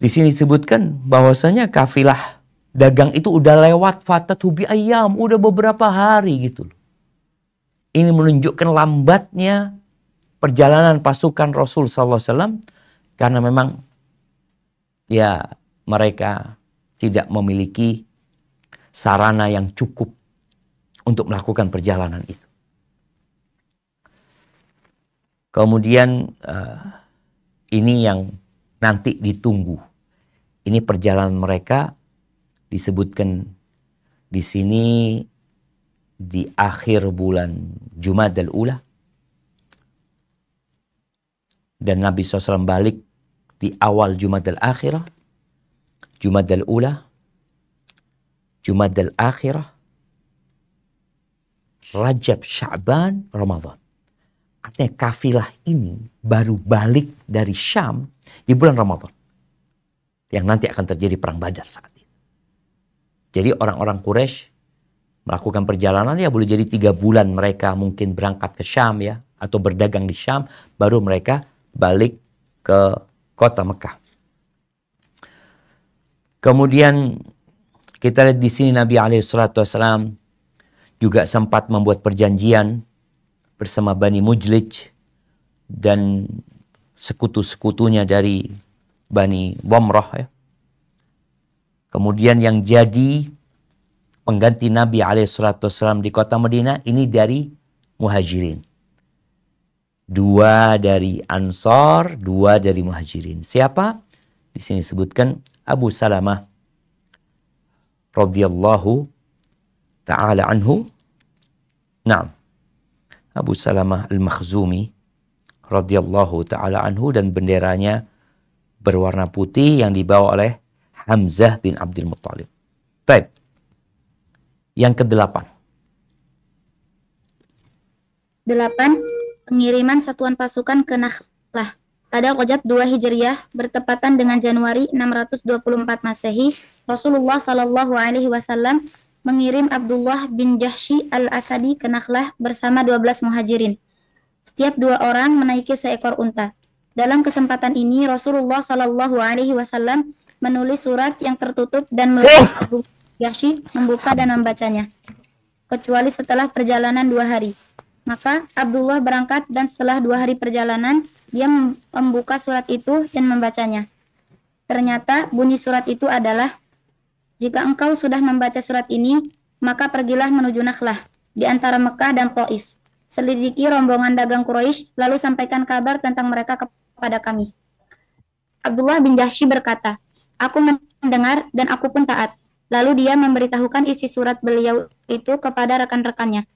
Di sini disebutkan bahwasanya kafilah dagang itu udah lewat fatatuhu bi ayyam, udah beberapa hari gitu loh. Ini menunjukkan lambatnya perjalanan pasukan Rasul SAW karena memang ya mereka tidak memiliki sarana yang cukup untuk melakukan perjalanan itu. Kemudian ini yang nanti ditunggu. Ini perjalanan mereka disebutkan di sini di akhir bulan Jumadal Ula. Dan Nabi SAW balik di awal Jumadal Akhirah. Jumadal Ula, Jumadal Akhirah, Rajab, Sya'ban, Ramadan. Artinya kafilah ini baru balik dari Syam di bulan Ramadan. Yang nanti akan terjadi perang Badar saat itu. Jadi orang-orang Quraisy melakukan perjalanan ya boleh jadi 3 bulan mereka mungkin berangkat ke Syam ya. Atau berdagang di Syam, baru mereka balik ke kota Mekah. Kemudian kita lihat di sini Nabi SAW juga sempat membuat perjanjian bersama Bani Mujlij dan sekutu-sekutunya dari Bani Dhamrah ya. Kemudian yang jadi pengganti Nabi SAW di kota Madinah ini dari Muhajirin. 2 dari Ansar, 2 dari Muhajirin. Siapa? Di sini sebutkan Abu Salamah radhiyallahu ta'ala anhu. Naam. Abu Salamah Al-Makhzumi radhiyallahu ta'ala anhu, dan benderanya berwarna putih yang dibawa oleh Hamzah bin Abdul Muttalib. Baik. Yang ke-8. 8. Pengiriman satuan pasukan ke Nakhlah. Pada Rajab 2 Hijriah bertepatan dengan Januari 624 Masehi, Rasulullah Shallallahu Alaihi Wasallam mengirim Abdullah bin Jahsy al-Asadi ke Nakhlah bersama 12 muhajirin. Setiap 2 orang menaiki seekor unta. Dalam kesempatan ini Rasulullah Shallallahu Alaihi Wasallam menulis surat yang tertutup dan melarang Abdullah bin Jahsy membuka dan membacanya, kecuali setelah perjalanan 2 hari. Maka Abdullah berangkat dan setelah 2 hari perjalanan dia membuka surat itu dan membacanya. Ternyata bunyi surat itu adalah, "Jika engkau sudah membaca surat ini, maka pergilah menuju Nakhlah di antara Mekah dan Taif. Selidiki rombongan dagang Quraisy, lalu sampaikan kabar tentang mereka kepada kami." Abdullah bin Jahsy berkata, "Aku mendengar dan aku pun taat." Lalu dia memberitahukan isi surat beliau itu kepada rekan-rekannya.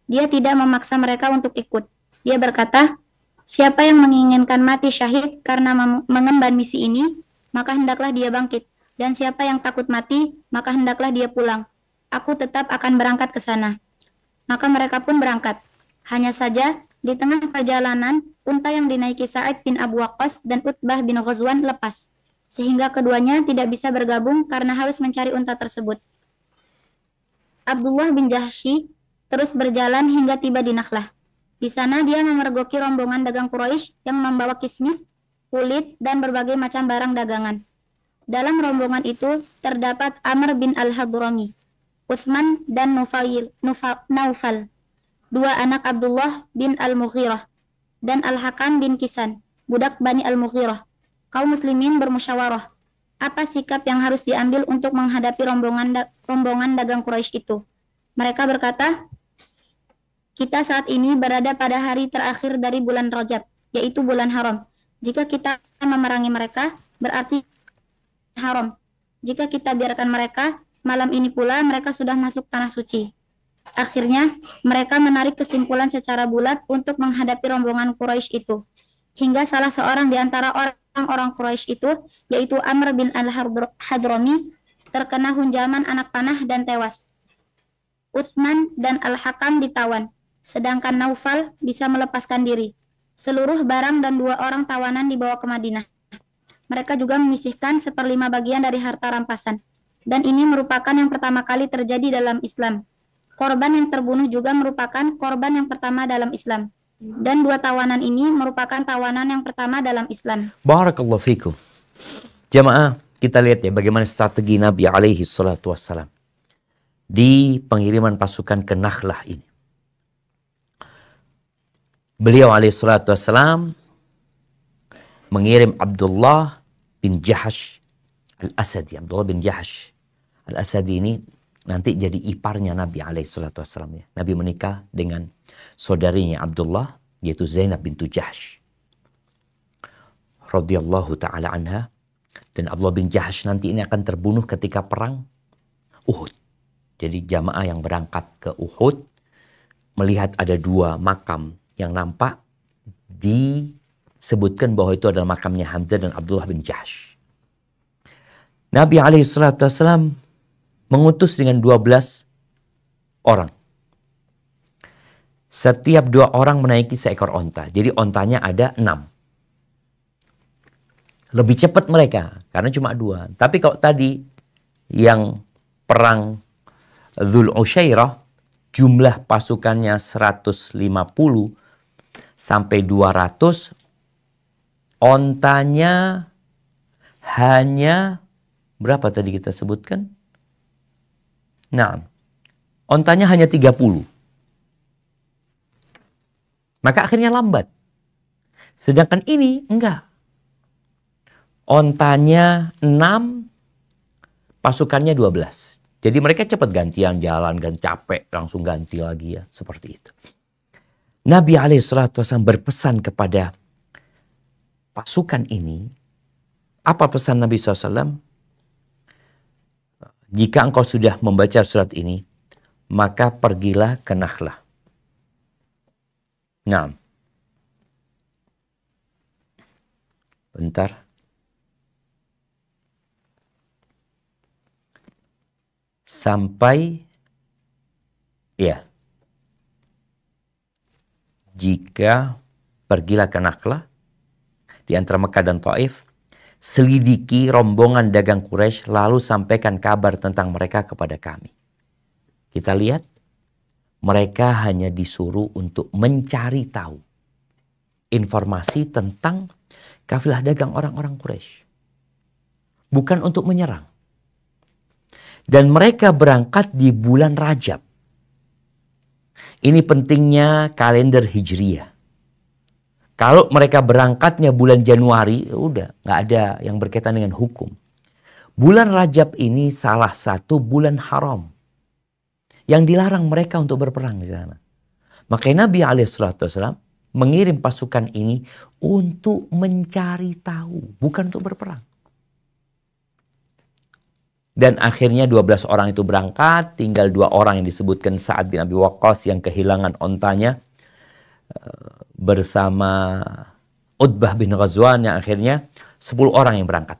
Dia tidak memaksa mereka untuk ikut. Dia berkata, "Siapa yang menginginkan mati syahid karena mengemban misi ini, maka hendaklah dia bangkit. Dan siapa yang takut mati, maka hendaklah dia pulang. Aku tetap akan berangkat ke sana." Maka mereka pun berangkat. Hanya saja, di tengah perjalanan, unta yang dinaiki Sa'id bin Abu Waqqas dan Utbah bin Ghazwan lepas, sehingga keduanya tidak bisa bergabung karena harus mencari unta tersebut. Abdullah bin Jahsy terus berjalan hingga tiba di Nakhlah. Di sana dia memergoki rombongan dagang Quraisy yang membawa kismis, kulit, dan berbagai macam barang dagangan. Dalam rombongan itu terdapat Amr bin Al-Hadrami, Utsman dan Naufal, 2 anak Abdullah bin Al-Mughirah, dan Al-Hakam bin Kisan, budak Bani Al-Mughirah. Kaum muslimin bermusyawarah, apa sikap yang harus diambil untuk menghadapi rombongan dagang Quraisy itu. Mereka berkata, "Kita saat ini berada pada hari terakhir dari bulan Rajab, yaitu bulan haram. Jika kita memerangi mereka, berarti haram. Jika kita biarkan mereka, malam ini pula mereka sudah masuk tanah suci." Akhirnya, mereka menarik kesimpulan secara bulat untuk menghadapi rombongan Quraisy itu. Hingga salah seorang di antara orang-orang Quraisy itu, yaitu Amr bin Al-Hadrami, terkena hunjaman anak panah dan tewas. Utsman dan Al-Hakam ditawan, sedangkan Naufal bisa melepaskan diri. Seluruh barang dan 2 orang tawanan dibawa ke Madinah. Mereka juga menyisihkan 1/5 bagian dari harta rampasan. Dan ini merupakan yang pertama kali terjadi dalam Islam. Korban yang terbunuh juga merupakan korban yang pertama dalam Islam. Dan 2 tawanan ini merupakan tawanan yang pertama dalam Islam. Barakallahu fikum. Jamaah, kita lihat ya bagaimana strategi Nabi alaihi salatu wassalam di pengiriman pasukan ke Nakhlah ini. Beliau alaihi salatu wassalam mengirim Abdullah bin Jahsy al-Asadi. Abdullah bin Jahsy al-Asadi ini nanti jadi iparnya Nabi alaihi salatu wassalam ya. Nabi menikah dengan saudarinya Abdullah, yaitu Zainab bintu Jahsy radhiyallahu taala anha. Dan Abdullah bin Jahsy nanti ini akan terbunuh ketika perang Uhud. Jadi jamaah yang berangkat ke Uhud melihat ada 2 makam yang nampak, disebutkan bahwa itu adalah makamnya Hamzah dan Abdullah bin Jahsy. Nabi alaihi salatu wassalam mengutus dengan 12 orang. Setiap 2 orang menaiki seekor onta. Jadi ontanya ada 6. Lebih cepat mereka karena cuma 2. Tapi kalau tadi yang perang Dzul Usyairah jumlah pasukannya 150 sampai 200, Ontanya hanya berapa tadi kita sebutkan? Nah, ontanya hanya 30. Maka akhirnya lambat. Sedangkan ini enggak. Ontanya 6, pasukannya 12. Jadi mereka cepat gantian jalan, capek, langsung ganti lagi ya. Seperti itu. Nabi SAW berpesan kepada pasukan ini. Apa pesan Nabi SAW? Jika engkau sudah membaca surat ini, maka pergilah ke Nakhlah. Nah, bentar. Sampai, ya, jika pergilah ke Nakhlah, di antara Mekah dan Taif, selidiki rombongan dagang Quraisy lalu sampaikan kabar tentang mereka kepada kami. Kita lihat, mereka hanya disuruh untuk mencari tahu informasi tentang kafilah dagang orang-orang Quraisy. Bukan untuk menyerang. Dan mereka berangkat di bulan Rajab. Ini pentingnya kalender Hijriyah. Kalau mereka berangkatnya bulan Januari, udah nggak ada yang berkaitan dengan hukum. Bulan Rajab ini salah satu bulan haram yang dilarang mereka untuk berperang di sana. Makanya Nabi SAW mengirim pasukan ini untuk mencari tahu, bukan untuk berperang. Dan akhirnya 12 orang itu berangkat, tinggal 2 orang yang disebutkan Sa'ad bin Abi Waqqas yang kehilangan ontanya bersama Utbah bin Ghazwan yang akhirnya 10 orang yang berangkat.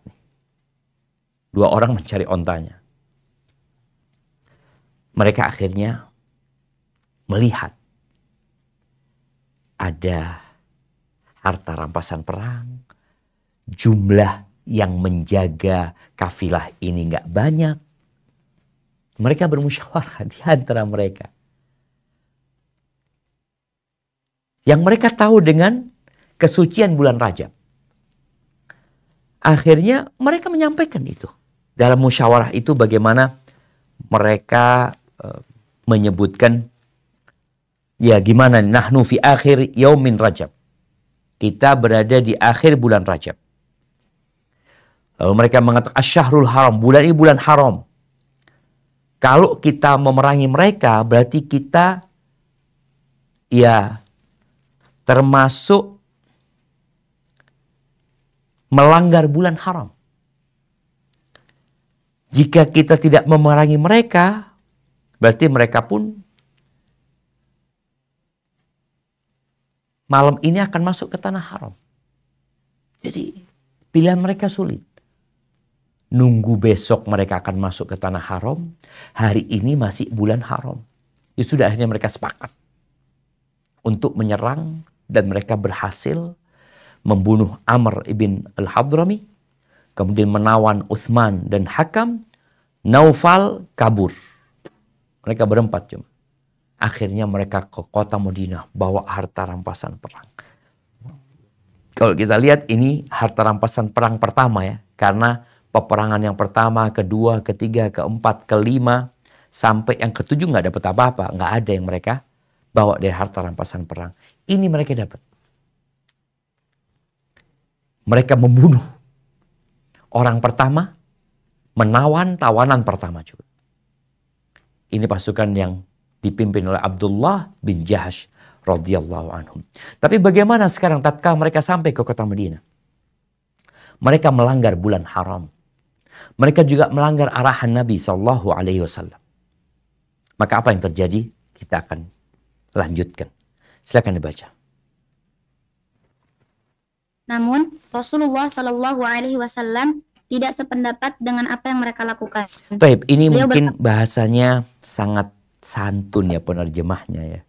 2 orang mencari ontanya. Mereka akhirnya melihat ada harta rampasan perang, jumlah yang menjaga kafilah ini nggak banyak. Mereka bermusyawarah di antara mereka. Yang mereka tahu dengan kesucian bulan Rajab. Akhirnya mereka menyampaikan itu. Dalam musyawarah itu bagaimana mereka menyebutkan, ya gimana, nahnu fi akhir yaumin Rajab. Kita berada di akhir bulan Rajab. Lalu mereka mengatakan asyahrul haram, bulan ini bulan haram. Kalau kita memerangi mereka berarti kita ya termasuk melanggar bulan haram. Jika kita tidak memerangi mereka, berarti mereka pun malam ini akan masuk ke tanah haram. Jadi pilihan mereka sulit. Nunggu besok mereka akan masuk ke tanah haram. Hari ini masih bulan haram. Ya sudah, akhirnya mereka sepakat untuk menyerang. Dan mereka berhasil membunuh Amr ibn al-Hadrami. Kemudian menawan Uthman dan Hakam. Naufal kabur. Mereka berempat cuma. Akhirnya mereka ke kota Madinah bawa harta rampasan perang. Kalau kita lihat ini harta rampasan perang pertama ya. Karena peperangan yang pertama, kedua, ketiga, keempat, kelima, sampai yang ketujuh nggak dapat apa-apa. Nggak ada yang mereka bawa dari harta rampasan perang. Ini mereka dapat. Mereka membunuh orang pertama, menawan tawanan pertama juga. Ini pasukan yang dipimpin oleh Abdullah bin Jahash radhiyallahu anhum. Tapi bagaimana sekarang tatkala mereka sampai ke kota Madinah? Mereka melanggar bulan haram. Mereka juga melanggar arahan Nabi SAW. Maka apa yang terjadi? Kita akan lanjutkan. Silakan dibaca. Namun Rasulullah SAW tidak sependapat dengan apa yang mereka lakukan. Baik, ini mungkin bahasanya sangat santun ya penerjemahnya ya.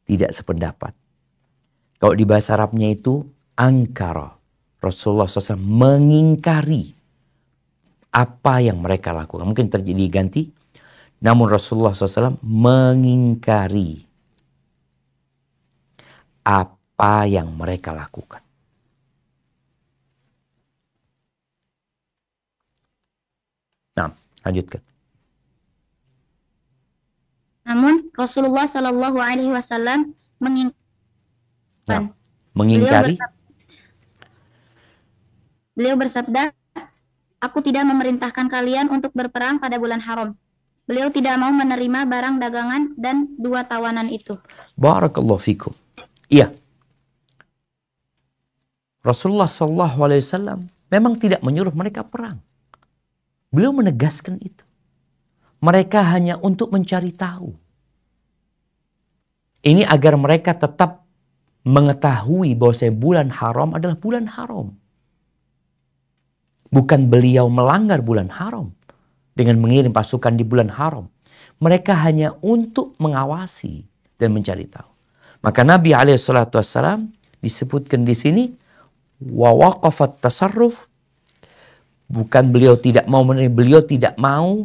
Tidak sependapat. Kalau di bahasa Arabnya itu angkara. Rasulullah SAW mengingkari apa yang mereka lakukan. Mungkin terjadi ganti. Namun Rasulullah SAW mengingkari apa yang mereka lakukan. Nah, lanjutkan. Namun Rasulullah Shallallahu Alaihi Wasallam Nah, mengingkari. Beliau bersabda, aku tidak memerintahkan kalian untuk berperang pada bulan haram. Beliau tidak mau menerima barang dagangan dan 2 tawanan itu. Barakallahu fikum. Iya. Rasulullah Shallallahu Alaihi Wasallam memang tidak menyuruh mereka perang. Beliau menegaskan itu. Mereka hanya untuk mencari tahu. Ini agar mereka tetap mengetahui bahwa bulan haram adalah bulan haram. Bukan beliau melanggar bulan haram dengan mengirim pasukan di bulan haram. Mereka hanya untuk mengawasi dan mencari tahu. Maka Nabi SAW disebutkan di sini wa waqafat tasarruf. Bukan beliau tidak mau menerima, beliau tidak mau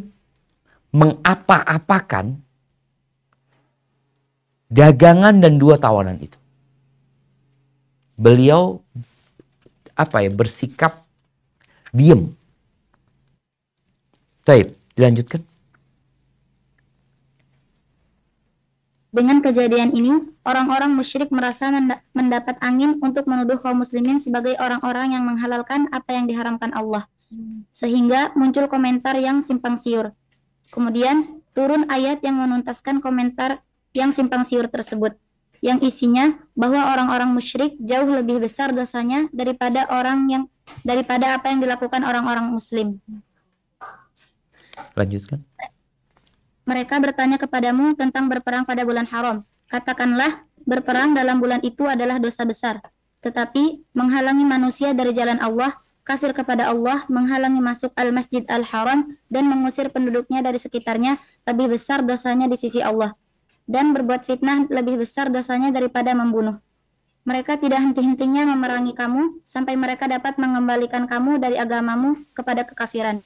mengapa-apakan dagangan dan 2 tawanan itu. Beliau bersikap diam. Baik, dilanjutkan. Dengan kejadian ini, orang-orang musyrik merasa mendapat angin untuk menuduh kaum muslimin sebagai orang-orang yang menghalalkan apa yang diharamkan Allah. Sehingga muncul komentar yang simpang siur. Kemudian turun ayat yang menuntaskan komentar yang simpang siur tersebut, yang isinya bahwa orang-orang musyrik jauh lebih besar dosanya daripada apa yang dilakukan orang-orang muslim. Lanjutkan. Mereka bertanya kepadamu tentang berperang pada bulan haram. Katakanlah, berperang dalam bulan itu adalah dosa besar. Tetapi menghalangi manusia dari jalan Allah, kafir kepada Allah, menghalangi masuk al-masjid al-haram, dan mengusir penduduknya dari sekitarnya, lebih besar dosanya di sisi Allah. Dan berbuat fitnah lebih besar dosanya daripada membunuh. Mereka tidak henti-hentinya memerangi kamu, sampai mereka dapat mengembalikan kamu dari agamamu kepada kekafiran.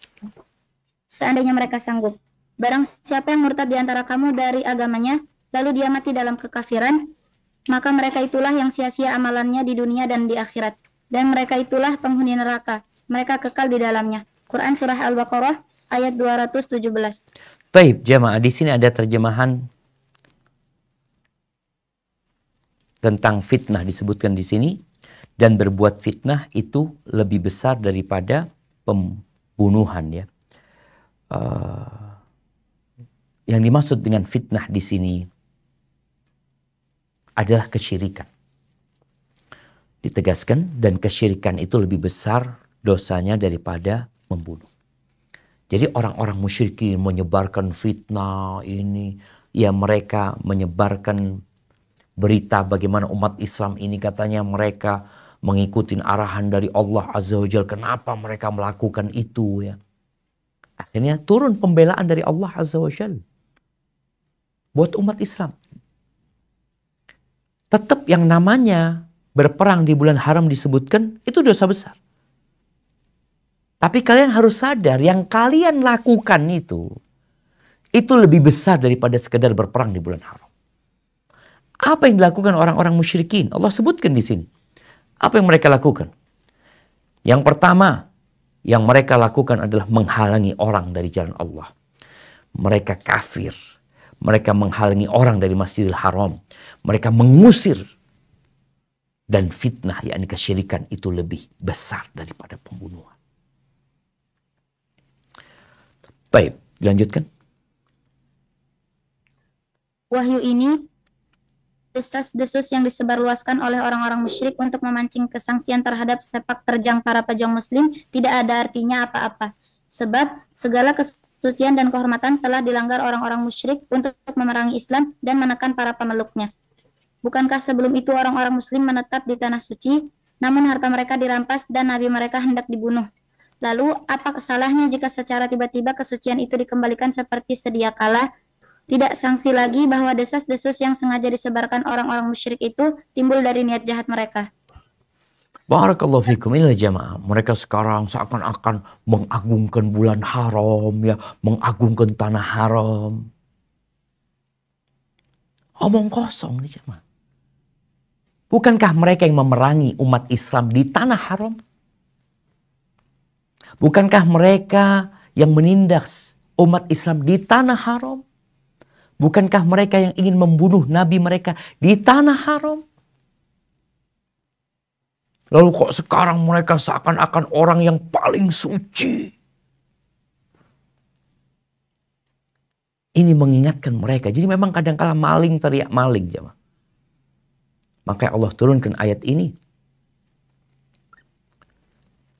Seandainya mereka sanggup. Barang siapa yang murtad di antara kamu dari agamanya, lalu dia mati dalam kekafiran, maka mereka itulah yang sia-sia amalannya di dunia dan di akhirat. Dan mereka itulah penghuni neraka. Mereka kekal di dalamnya. Quran Surah Al-Baqarah ayat 217. Taib, jemaah, di sini ada terjemahan tentang fitnah disebutkan di sini, dan berbuat fitnah itu lebih besar daripada pembunuhan, ya. Yang dimaksud dengan fitnah di sini adalah kesyirikan. Ditegaskan, dan kesyirikan itu lebih besar dosanya daripada membunuh. Jadi orang-orang musyrikin menyebarkan fitnah ini, ya mereka menyebarkan berita bagaimana umat Islam ini katanya mereka mengikuti arahan dari Allah Azza wa Jalla. Kenapa mereka melakukan itu, ya? Akhirnya turun pembelaan dari Allah Azza wa Jalla buat umat Islam. Tetap yang namanya berperang di bulan haram disebutkan itu dosa besar. Tapi kalian harus sadar yang kalian lakukan itu lebih besar daripada sekedar berperang di bulan haram. Apa yang dilakukan orang-orang musyrikin? Allah sebutkan di sini. Apa yang mereka lakukan? Yang pertama, yang mereka lakukan adalah menghalangi orang dari jalan Allah. Mereka kafir. Mereka menghalangi orang dari Masjidil Haram. Mereka mengusir. Dan fitnah, yakni kesyirikan, itu lebih besar daripada pembunuhan. Baik, dilanjutkan. Wahyu ini desas-desus yang disebarluaskan oleh orang-orang musyrik untuk memancing kesangsian terhadap sepak terjang para pejuang muslim tidak ada artinya apa-apa. Sebab segala kesucian dan kehormatan telah dilanggar orang-orang musyrik untuk memerangi Islam dan menekan para pemeluknya. Bukankah sebelum itu orang-orang muslim menetap di tanah suci, namun harta mereka dirampas dan nabi mereka hendak dibunuh. Lalu apa salahnya jika secara tiba-tiba kesucian itu dikembalikan seperti sedia kala? Tidak sanksi lagi bahwa desas-desus yang sengaja disebarkan orang-orang musyrik itu timbul dari niat jahat mereka. Barakallahu fikum. Inilah jamaah. Mereka sekarang seakan-akan mengagungkan bulan haram, ya, mengagungkan tanah haram. Omong kosong nih jamaah. Bukankah mereka yang memerangi umat Islam di tanah haram? Bukankah mereka yang menindas umat Islam di tanah haram? Bukankah mereka yang ingin membunuh nabi mereka di tanah haram? Lalu kok sekarang mereka seakan-akan orang yang paling suci? Ini mengingatkan mereka. Jadi memang kadang-kala maling teriak maling, jemaah. Maka Allah turunkan ayat ini.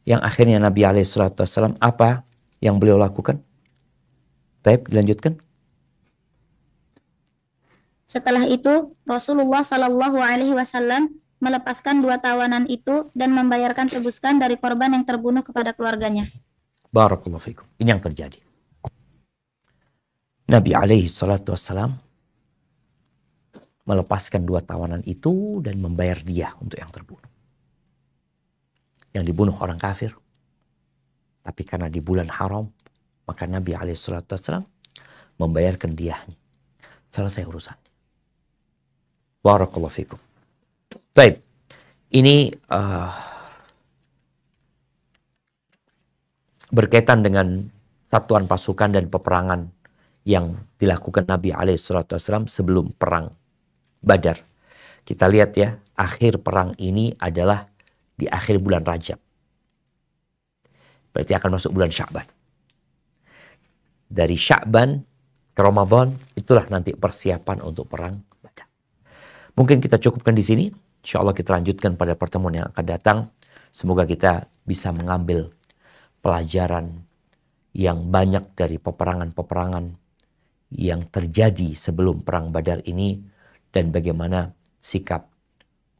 Yang akhirnya Nabi SAW apa yang beliau lakukan? Taib, dilanjutkan. Setelah itu, Rasulullah Shallallahu Alaihi Wasallam melepaskan 2 tawanan itu dan membayarkan tebuskan dari korban yang terbunuh kepada keluarganya. Barakallahu fikum. Ini yang terjadi. Nabi SAW melepaskan 2 tawanan itu dan membayar diah untuk yang terbunuh. Yang dibunuh orang kafir. Tapi karena di bulan haram, maka Nabi SAW membayarkan diahnya. Selesai urusannya. Barakallahu fikum. Baik, ini berkaitan dengan satuan pasukan dan peperangan yang dilakukan Nabi SAW sebelum perang Badar. Kita lihat ya, akhir perang ini adalah di akhir bulan Rajab. Berarti akan masuk bulan Sya'ban. Dari Sya'ban ke Ramadan, itulah nanti persiapan untuk perang Badar. Mungkin kita cukupkan di sini. Insya Allah kita lanjutkan pada pertemuan yang akan datang. Semoga kita bisa mengambil pelajaran yang banyak dari peperangan-peperangan yang terjadi sebelum perang Badar ini. Dan bagaimana sikap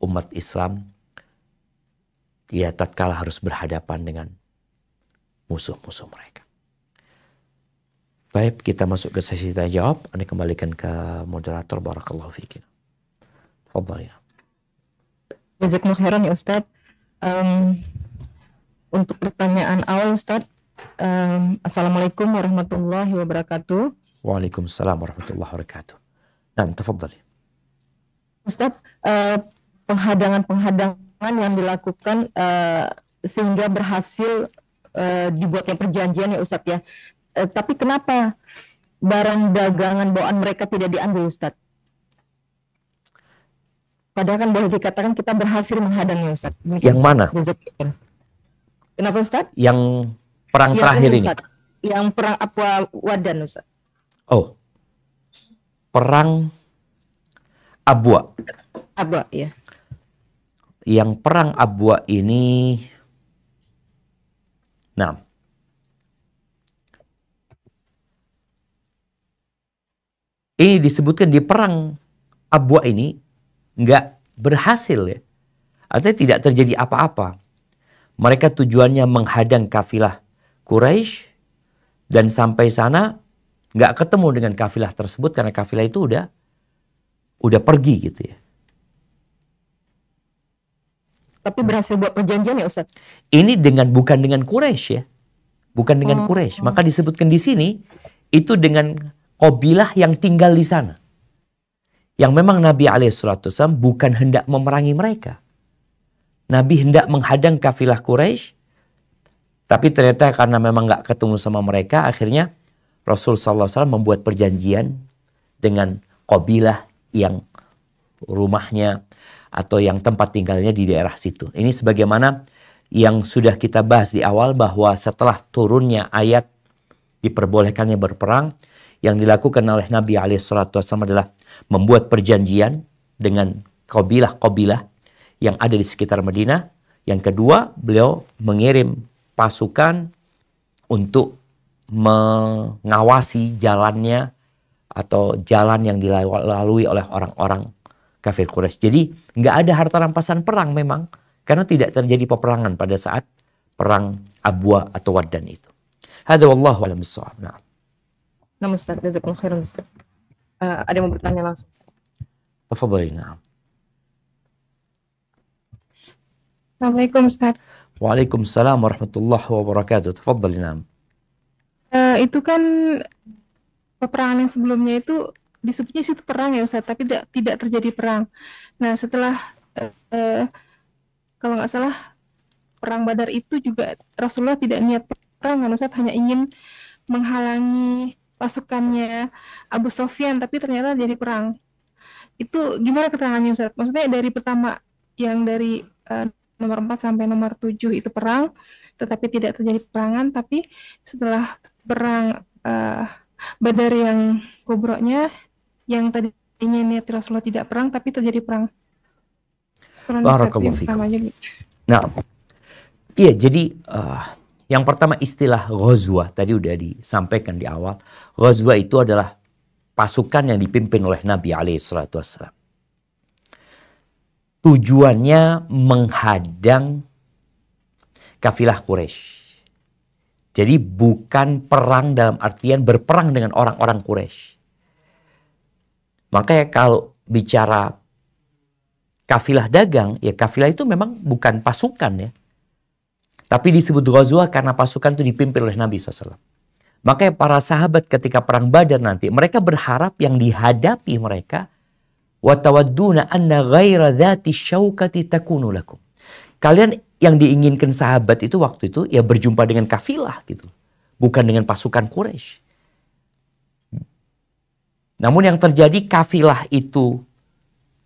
umat Islam ya tatkala harus berhadapan dengan musuh-musuh mereka. Baik, kita masuk ke sesi tanya jawab. Anda kembalikan ke moderator. Barakallahu fiikum. Fadhal ya. Jazakumullah khairan ya Ustadz. Untuk pertanyaan awal Ustadz, Assalamualaikum warahmatullahi wabarakatuh. Waalaikumsalam warahmatullahi wabarakatuh. Nah, tafadhali. Ustadz, penghadangan-penghadangan yang dilakukan sehingga berhasil dibuatnya perjanjian ya Ustadz ya. Tapi kenapa barang dagangan bawaan mereka tidak diambil Ustadz? Padahal kan boleh dikatakan kita berhasil menghadangnya Ustadz. Yang mana? Kenapa Ustadz? Yang perang terakhir ini? Ustadz. Yang perang Abwa Wadan Ustadz. Oh, perang Abwa. Abwa, ya. Yang perang Abwa ini, nah, ini disebutkan di perang Abwa ini nggak berhasil ya. Artinya tidak terjadi apa-apa. Mereka tujuannya menghadang kafilah Quraisy dan sampai sana nggak ketemu dengan kafilah tersebut karena kafilah itu udah pergi gitu ya. Tapi berhasil buat perjanjian ya Ustaz? Ini bukan dengan Quraisy ya. Bukan dengan Quraisy. Maka disebutkan di sini itu dengan qabilah yang tinggal di sana. Yang memang Nabi SAW bukan hendak memerangi mereka. Nabi hendak menghadang kafilah Quraisy. Tapi ternyata karena memang nggak ketemu sama mereka, akhirnya Rasul SAW membuat perjanjian dengan qabilah yang rumahnya atau yang tempat tinggalnya di daerah situ. Ini sebagaimana yang sudah kita bahas di awal bahwa setelah turunnya ayat diperbolehkannya berperang, yang dilakukan oleh Nabi SAW adalah membuat perjanjian dengan qabilah-qabilah yang ada di sekitar Madinah. Yang kedua, beliau mengirim pasukan untuk mengawasi jalannya atau jalan yang dilalui oleh orang-orang kafir Quraisy. Jadi nggak ada harta rampasan perang memang, karena tidak terjadi peperangan pada saat perang Abwa atau Waddan itu. Hadza wallahu a'lam bissawab. Nah. Nah Ustaz, jazakumullah khairan Ustaz. Ada yang mau bertanya langsung Ustaz? Tafadhali. Nah. Assalamualaikum Ustaz. Waalaikumsalam warahmatullahi wabarakatuh. Tafadhali. Nah. Itu kan peperangan yang sebelumnya itu disebutnya itu perang ya Ustaz, tapi tidak terjadi perang. Nah setelah kalau nggak salah perang Badar itu juga Rasulullah tidak niat perang kan Ustaz, hanya ingin menghalangi pasukannya Abu Sofyan, tapi ternyata jadi perang. Itu gimana keterangannya Ustaz? Maksudnya dari pertama yang dari nomor 4 sampai nomor 7 itu perang, tetapi tidak terjadi peperangan, tapi setelah perang Badar yang kubronya, yang tadinya niat Rasulullah tidak perang, tapi terjadi perang. Barakallahu fikum. Nah, iya, jadi yang pertama istilah ghazwah tadi udah disampaikan di awal. Ghazwah itu adalah pasukan yang dipimpin oleh Nabi SAW. Tujuannya menghadang kafilah Quraisy. Jadi bukan perang dalam artian berperang dengan orang-orang Quraisy. Makanya kalau bicara kafilah dagang, ya kafilah itu memang bukan pasukan ya. Tapi disebut ghazwah karena pasukan itu dipimpin oleh Nabi SAW. Makanya para sahabat ketika perang Badar nanti, mereka berharap yang dihadapi mereka, وَتَوَدُّونَ أَنَّ غَيْرَ ذَاتِ الشَّوْكَةِ تَكُونُ لَكُمْ. Kalian yang diinginkan sahabat itu waktu itu ya berjumpa dengan kafilah gitu. Bukan dengan pasukan Quraisy. Namun yang terjadi kafilah itu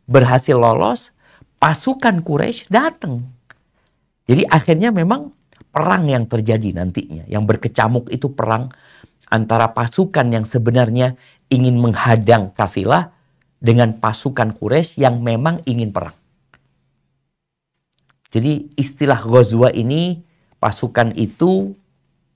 berhasil lolos, pasukan Quraisy datang. Jadi akhirnya memang perang yang terjadi nantinya. Yang berkecamuk itu perang antara pasukan yang sebenarnya ingin menghadang kafilah dengan pasukan Quraisy yang memang ingin perang. Jadi istilah ghazwah ini, pasukan itu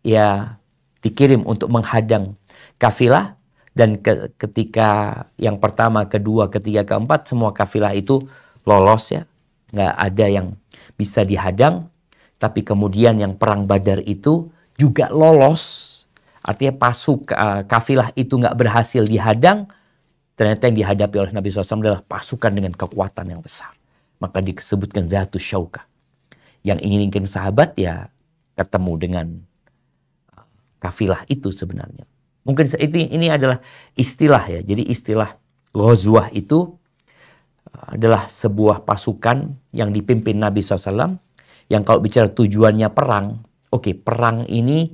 ya dikirim untuk menghadang kafilah. Dan ketika yang pertama, kedua, ketiga, keempat, semua kafilah itu lolos ya. Nggak ada yang bisa dihadang. Tapi kemudian yang perang Badar itu juga lolos. Artinya kafilah itu nggak berhasil dihadang. Ternyata yang dihadapi oleh Nabi SAW adalah pasukan dengan kekuatan yang besar. Maka disebutkan Zatus Syaukah. Yang inginkan sahabat ya ketemu dengan kafilah itu sebenarnya. Mungkin ini adalah istilah ya. Jadi istilah ghazwah itu adalah sebuah pasukan yang dipimpin Nabi SAW. Yang kalau bicara tujuannya perang. Oke, perang ini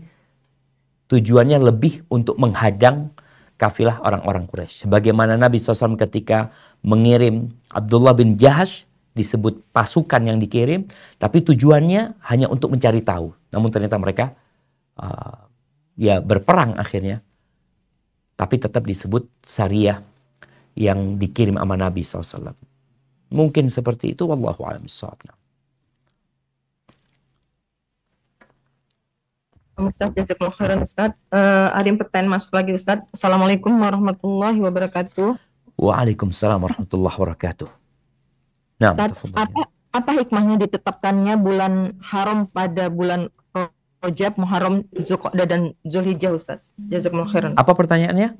tujuannya lebih untuk menghadang kafilah orang-orang Quraisy. Sebagaimana Nabi SAW ketika mengirim Abdullah bin Jahash, disebut pasukan yang dikirim. Tapi tujuannya hanya untuk mencari tahu. Namun ternyata mereka ya berperang akhirnya. Tapi tetap disebut Sariyah yang dikirim sama Nabi SAW. Mungkin seperti itu. Wallahu a'lam bishawab. Ustaz, jazakallahu khairan Ustaz. Ada yang pertanyaan masuk lagi Ustaz. Assalamualaikum warahmatullahi wabarakatuh. Waalaikumsalam warahmatullahi wabarakatuh. Nah, Ustaz, apa hikmahnya ditetapkannya bulan haram pada bulan Rajab, Muharram, Zulqa'dah dan Zulhijjah Ustaz? Jazakumullah khairan. Apa pertanyaannya?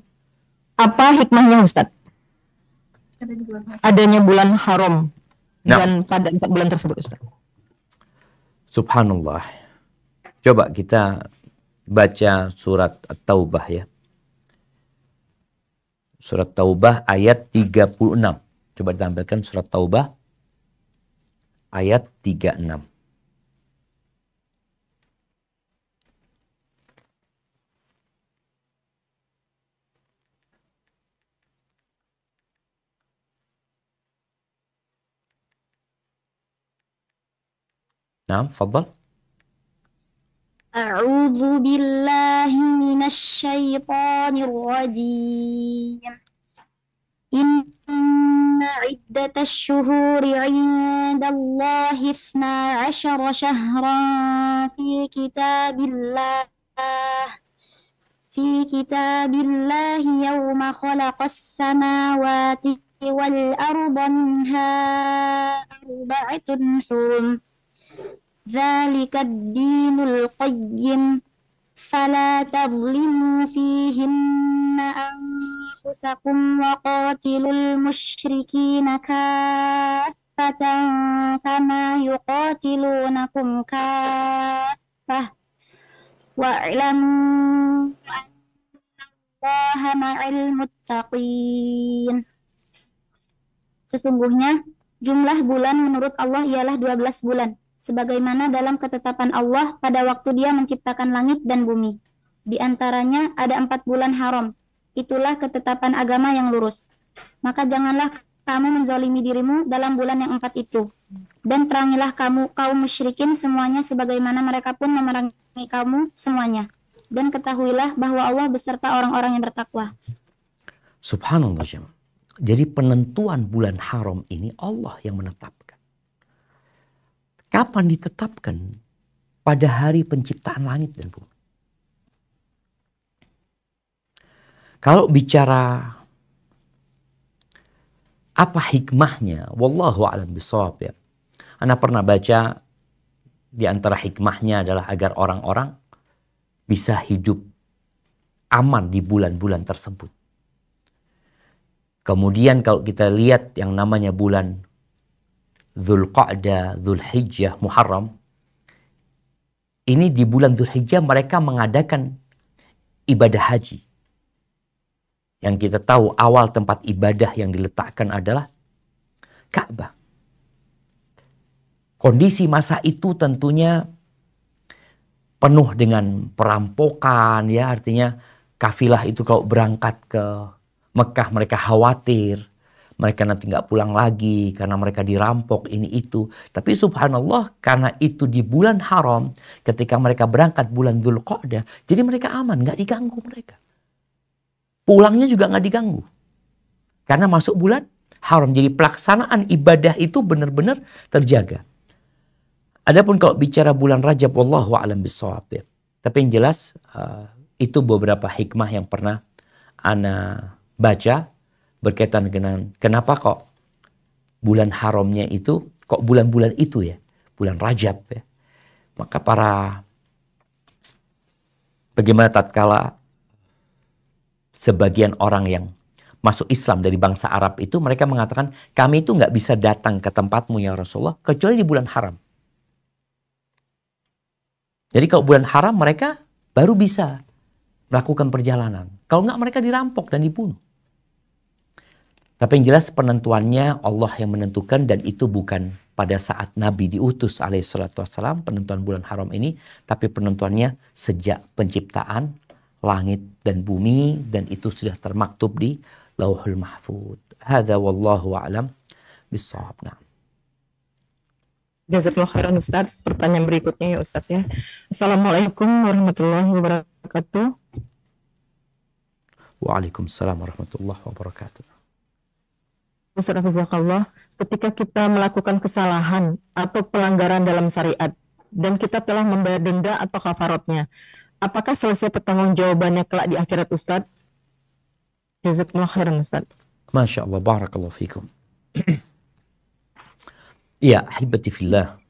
Apa hikmahnya Ustaz? Adanya bulan haram dan pada 4 bulan tersebut Ustaz. Subhanallah. Coba kita baca surat At-Taubah ya. Surat Taubah ayat 36. Coba ditampilkan surat Taubah ayat 36. Nah, fadhal. A'udzu billahi minasy syaithanir rajim. Inna iddatasy syuhuri 'indallahi 12 syahran fi kitabillahi yawma khalaqas samawati wal arda minha arba'atun hurum. ذلك الدين القيم فلا تظلموا فيهن أنفسكم وقاتلوا المشركين كافة كما يقاتلونكم كافة واعلموا أن الله مع المتقين. Sesungguhnya jumlah bulan menurut Allah ialah 12 bulan. Sebagaimana dalam ketetapan Allah pada waktu Dia menciptakan langit dan bumi. Di antaranya ada 4 bulan haram. Itulah ketetapan agama yang lurus. Maka janganlah kamu menzalimi dirimu dalam bulan yang 4 itu. Dan perangilah kamu kaum musyrikin semuanya sebagaimana mereka pun memerangi kamu semuanya. Dan ketahuilah bahwa Allah beserta orang-orang yang bertakwa. Subhanallah jemaah. Jadi penentuan bulan haram ini Allah yang menetapkan. Kapan ditetapkan? Pada hari penciptaan langit dan bumi. Kalau bicara apa hikmahnya, wallahu a'lam bishawab ya. Ana pernah baca di antara hikmahnya adalah agar orang-orang bisa hidup aman di bulan-bulan tersebut. Kemudian kalau kita lihat yang namanya bulan Dzulqa'dah, Dzulhijjah, Muharram, ini di bulan Dzulhijjah mereka mengadakan ibadah haji. Yang kita tahu awal tempat ibadah yang diletakkan adalah Ka'bah. Kondisi masa itu tentunya penuh dengan perampokan ya, artinya kafilah itu kalau berangkat ke Mekah mereka khawatir mereka nanti nggak pulang lagi karena mereka dirampok ini itu. Tapi subhanallah karena itu di bulan haram ketika mereka berangkat bulan Dzulqa'dah, jadi mereka aman, nggak diganggu mereka. Pulangnya juga nggak diganggu karena masuk bulan haram. Jadi pelaksanaan ibadah itu benar-benar terjaga. Adapun kalau bicara bulan Rajab, wallahu a'lam bishawab ya. Tapi yang jelas itu beberapa hikmah yang pernah ana baca berkaitan dengan kenapa kok bulan haramnya itu, kok bulan-bulan itu ya, bulan Rajab ya. Maka bagaimana tatkala sebagian orang yang masuk Islam dari bangsa Arab itu mereka mengatakan kami itu nggak bisa datang ke tempatmu ya Rasulullah kecuali di bulan haram. Jadi kalau bulan haram mereka baru bisa melakukan perjalanan. Kalau nggak mereka dirampok dan dibunuh. Tapi yang jelas penentuannya Allah yang menentukan dan itu bukan pada saat Nabi diutus alaihissalatu wassalam penentuan bulan haram ini. Tapi penentuannya sejak penciptaan langit dan bumi dan itu sudah termaktub di Lauhul Mahfuz. Hadza wallahu a'lam bishawab. Jazakallahu khairan Ustaz. Pertanyaan berikutnya ya Ustaz ya. Assalamualaikum warahmatullahi wabarakatuh. Waalaikumsalam warahmatullahi wabarakatuh. Ustaz Hafizakallah, ketika kita melakukan kesalahan atau pelanggaran dalam syariat dan kita telah membayar denda atau kafaratnya, apakah selesai pertanggungjawabannya kelak di akhirat Ustaz? Jazakallahu khairan Ustaz. Masya Allah, barakallahu fikum. Ya, ahibati fillah.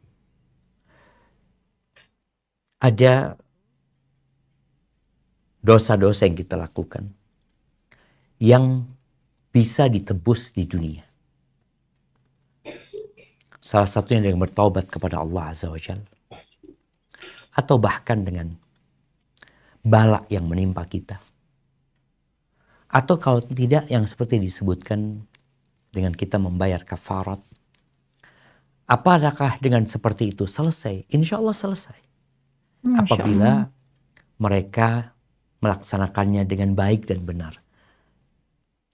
Ada dosa-dosa yang kita lakukan yang bisa ditebus di dunia. Salah satunya dengan bertaubat kepada Allah Azza wa Jalla. Atau bahkan dengan bala yang menimpa kita. Atau kalau tidak yang seperti disebutkan dengan kita membayar kafarat. Apakah dengan seperti itu selesai? Insya Allah selesai. Apabila mereka melaksanakannya dengan baik dan benar.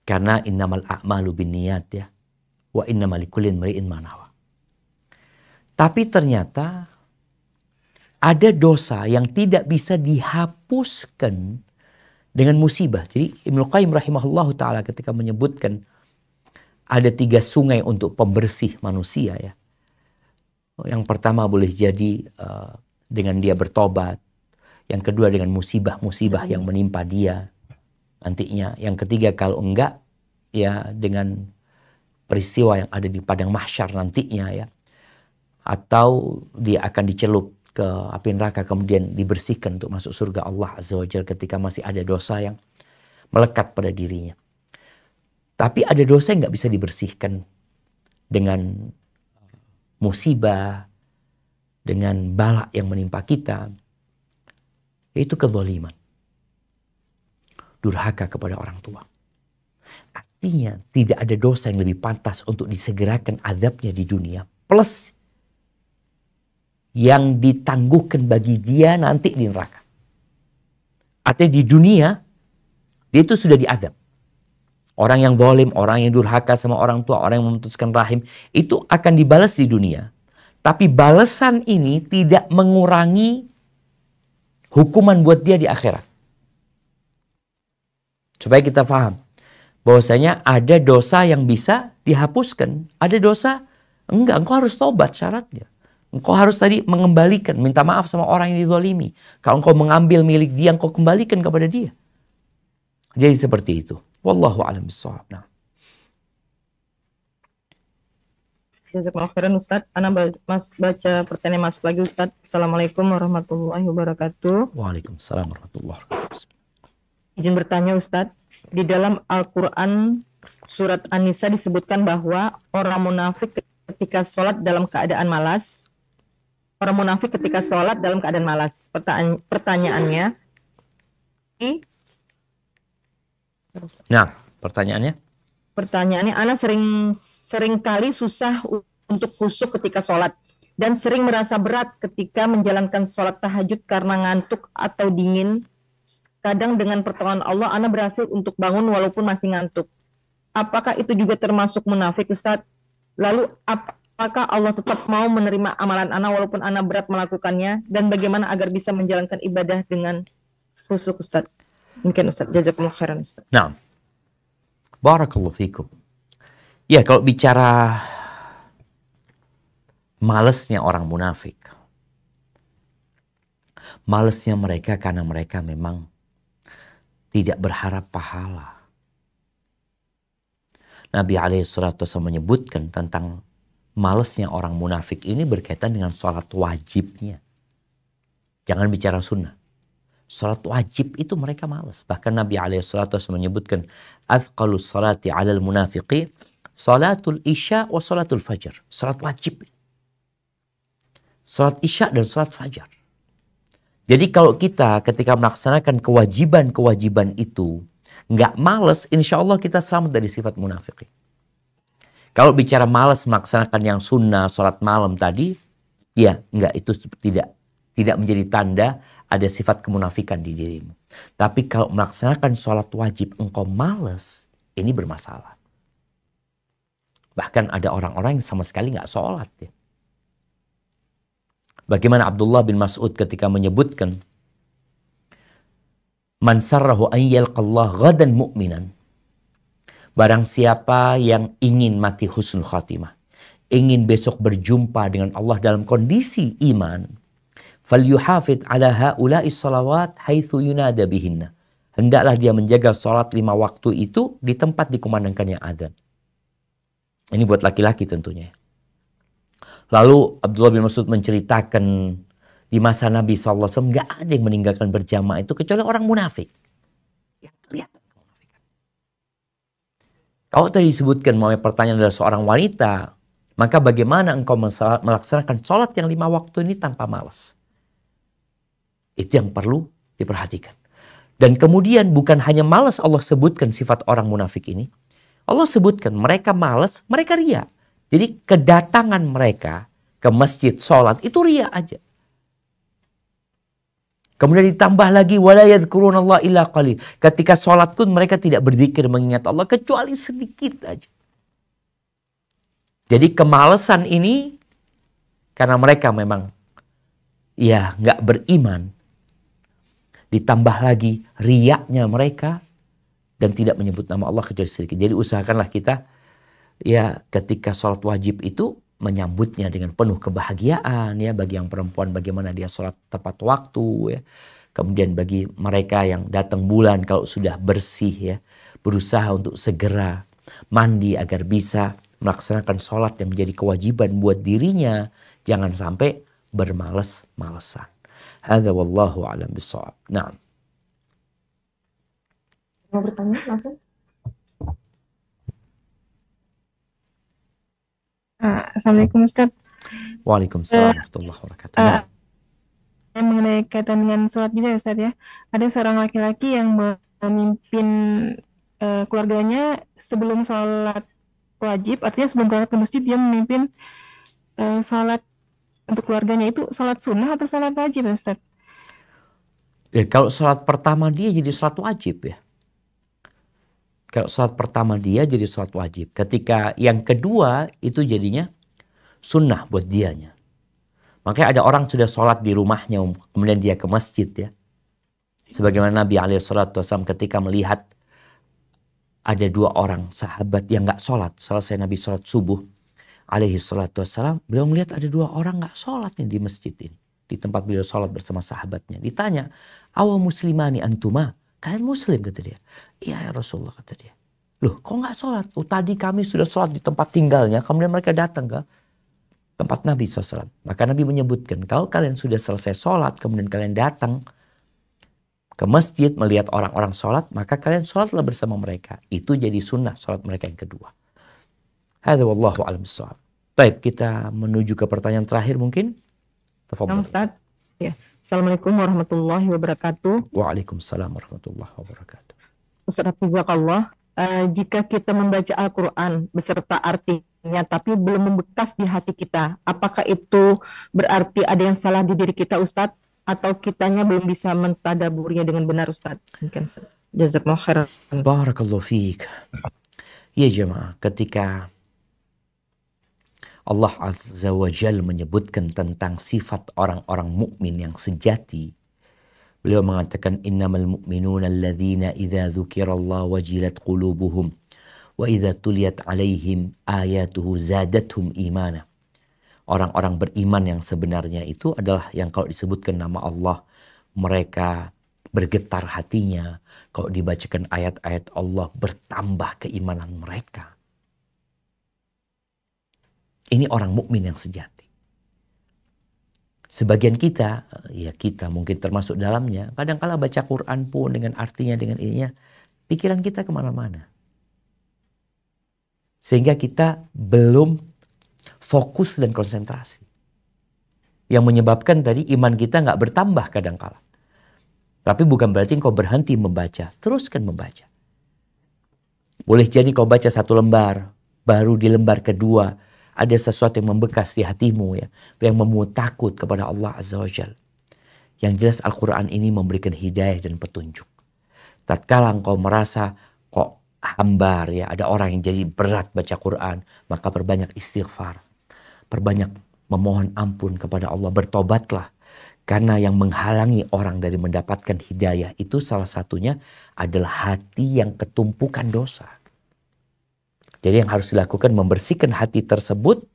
Karena innamal a'malu binniyat ya. Wa innamal likulli imri'in ma nawa. Tapi ternyata ada dosa yang tidak bisa dihapuskan dengan musibah. Jadi Ibnu Qayyim rahimahullahu ta'ala ketika menyebutkan ada 3 sungai untuk pembersih manusia ya. Yang pertama boleh jadi dengan dia bertobat. Yang kedua dengan musibah-musibah yang menimpa dia nantinya. Yang ketiga kalau enggak ya dengan peristiwa yang ada di padang mahsyar nantinya ya. Atau dia akan dicelup ke api neraka kemudian dibersihkan untuk masuk surga Allah Azza wa Jalla ketika masih ada dosa yang melekat pada dirinya. Tapi ada dosa yang nggak bisa dibersihkan dengan musibah, dengan bala yang menimpa kita, yaitu kezaliman. Durhaka kepada orang tua. Artinya tidak ada dosa yang lebih pantas untuk disegerakan azabnya di dunia. Plus yang ditangguhkan bagi dia nanti di neraka. Artinya di dunia dia itu sudah diadab. Orang yang zalim, orang yang durhaka sama orang tua, orang yang memutuskan rahim, itu akan dibalas di dunia. Tapi balasan ini tidak mengurangi hukuman buat dia di akhirat. Supaya kita paham bahwasanya ada dosa yang bisa dihapuskan, ada dosa enggak, engkau harus tobat syaratnya. Engkau harus tadi mengembalikan, minta maaf sama orang yang dizalimi. Kalau engkau mengambil milik dia, engkau kembalikan kepada dia. Jadi seperti itu. Wallahu a'lam bishawab. Nah. Jazakallahu khairan Ustaz. Ana baca pertanyaan masuk lagi Ustaz. Assalamualaikum warahmatullahi wabarakatuh. Waalaikumsalam warahmatullahi wabarakatuh. Izin bertanya Ustaz, di dalam Al-Quran surat An-Nisa disebutkan bahwa orang munafik ketika sholat dalam keadaan malas. Orang munafik ketika sholat dalam keadaan malas. Pertanyaannya, nah, pertanyaannya? Pertanyaannya, Ana sering kali susah untuk khusyuk ketika sholat dan sering merasa berat ketika menjalankan sholat tahajud karena ngantuk atau dingin. Kadang dengan pertolongan Allah, Ana berhasil untuk bangun walaupun masih ngantuk. Apakah itu juga termasuk munafik, Ustadz? Lalu, apakah Allah tetap mau menerima amalan Ana walaupun Ana berat melakukannya? Dan bagaimana agar bisa menjalankan ibadah dengan khusyuk, Ustadz? Mungkin Ustadz, jazakumullah khairan, Ustadz. Nah, barakallahu fikum. Ya, kalau bicara malesnya orang munafik, malesnya mereka karena mereka memang tidak berharap pahala. Nabi SAW menyebutkan tentang malesnya orang munafik ini berkaitan dengan sholat wajibnya. Jangan bicara sunnah. Sholat wajib itu mereka malas. Bahkan Nabi SAW menyebutkan athqalus salati alal munafiqin salatul isya wa salatul fajar. Sholat wajib. Sholat isya dan sholat fajar. Jadi kalau kita ketika melaksanakan kewajiban-kewajiban itu nggak males, insya Allah kita selamat dari sifat munafik. Kalau bicara malas melaksanakan yang sunnah, sholat malam tadi, ya nggak, itu tidak menjadi tanda ada sifat kemunafikan di dirimu. Tapi kalau melaksanakan sholat wajib engkau malas, ini bermasalah. Bahkan ada orang-orang yang sama sekali nggak sholat ya. Bagaimana Abdullah bin Mas'ud ketika menyebutkan man sarrahu an yalqallah ghadan mu'minan. Barang siapa yang ingin mati husnul khatimah, ingin besok berjumpa dengan Allah dalam kondisi iman, falyuhafid ala haula'i salawat haitsu yunada bihinna. Hendaklah dia menjaga salat 5 waktu itu di tempat dikumandangkannya adzan. Ini buat laki-laki tentunya. Lalu Abdullah bin Mas'ud menceritakan di masa Nabi SAW nggak ada yang meninggalkan berjamaah itu kecuali orang munafik. Yang kelihatan kemunafikan. Kalau tadi disebutkan mau pertanyaan adalah seorang wanita, maka bagaimana engkau melaksanakan sholat yang 5 waktu ini tanpa malas? Itu yang perlu diperhatikan. Dan kemudian bukan hanya malas Allah sebutkan sifat orang munafik ini. Allah sebutkan mereka malas, mereka ria. Jadi kedatangan mereka ke masjid sholat itu ria aja. Kemudian ditambah lagi wala yadhkurunallaha illa qalil. Ketika sholat pun mereka tidak berzikir mengingat Allah kecuali sedikit aja. Jadi kemalasan ini karena mereka memang ya nggak beriman. Ditambah lagi riaknya mereka dan tidak menyebut nama Allah kecuali sedikit. Jadi usahakanlah kita ya ketika sholat wajib itu menyambutnya dengan penuh kebahagiaan ya, bagi yang perempuan bagaimana dia sholat tepat waktu ya. Kemudian bagi mereka yang datang bulan kalau sudah bersih ya, berusaha untuk segera mandi agar bisa melaksanakan sholat yang menjadi kewajiban buat dirinya, jangan sampai bermalas-malasan. Hadza wallahu a'lam bishawab. Nah. Mau bertanya langsung? Assalamualaikum Ustaz. Waalaikumsalam warahmatullahi wabarakatuh. Mengenai kaitan dengan sholat juga Ustaz ya. Ada seorang laki-laki yang memimpin keluarganya sebelum sholat wajib, artinya sebelum berangkat ke masjid dia memimpin sholat untuk keluarganya. Itu sholat sunnah atau sholat wajib ya Ustaz? Ya, kalau sholat pertama dia jadi sholat wajib ya. Kalau sholat pertama dia jadi sholat wajib. Ketika yang kedua itu jadinya sunnah buat dianya. Makanya ada orang sudah sholat di rumahnya, kemudian dia ke masjid ya. Sebagaimana Nabi SAW ketika melihat ada 2 orang sahabat yang gak sholat. Selesai Nabi sholat subuh SAW, beliau melihat ada 2 orang gak sholat nih di masjid ini. Di tempat beliau sholat bersama sahabatnya. Ditanya, awa muslimani antuma? Kalian muslim, kata dia. Iya ya Rasulullah, kata dia. Loh, kok gak sholat? Oh, tadi kami sudah sholat di tempat tinggalnya, kemudian mereka datang ke tempat Nabi SAW. Maka Nabi menyebutkan, kalau kalian sudah selesai sholat, kemudian kalian datang ke masjid melihat orang-orang sholat, maka kalian sholatlah bersama mereka. Itu jadi sunnah sholat mereka yang kedua. Hadza wallahu a'lam bishawab. Baik, kita menuju ke pertanyaan terakhir mungkin. Nah, Ustaz. Ya. Assalamualaikum warahmatullahi wabarakatuh. Waalaikumsalam warahmatullahi wabarakatuh. Ustaz Hafizakallah, jika kita membaca Al-Quran beserta artinya tapi belum membekas di hati kita, apakah itu berarti ada yang salah di diri kita, Ustaz? Atau kitanya belum bisa mentadaburnya dengan benar, Ustaz? Mungkin, Ustaz. Jazakallahu khairan. Barakallahu fiik. Ya jemaah, ketika Allah Azza wa Jalla menyebutkan tentang sifat orang-orang mukmin yang sejati, beliau mengatakan innamal mu'minuna alladzina idza dzukirallahu wajilat qulubuhum wa idza tuliyat alaihim ayatuhu zadatuhum imana. Orang-orang beriman yang sebenarnya itu adalah yang kalau disebutkan nama Allah, mereka bergetar hatinya. Kalau dibacakan ayat-ayat Allah, bertambah keimanan mereka. Ini orang mukmin yang sejati. Sebagian kita, ya kita mungkin termasuk dalamnya, kadang-kala baca Quran pun dengan artinya, dengan ininya, pikiran kita kemana-mana. Sehingga kita belum fokus dan konsentrasi. Yang menyebabkan tadi iman kita nggak bertambah kadang-kala. Tapi bukan berarti engkau berhenti membaca. Teruskan membaca. Boleh jadi kau baca 1 lembar, baru di lembar kedua ada sesuatu yang membekas di hatimu ya, yang membuat takut kepada Allah Azza wa Jalla. Yang jelas Al-Quran ini memberikan hidayah dan petunjuk. Tatkala engkau merasa kok hambar ya, ada orang yang jadi berat baca Quran, maka perbanyak istighfar. Perbanyak memohon ampun kepada Allah, bertobatlah. Karena yang menghalangi orang dari mendapatkan hidayah itu salah satunya adalah hati yang ketumpukan dosa. Jadi yang harus dilakukan membersihkan hati tersebut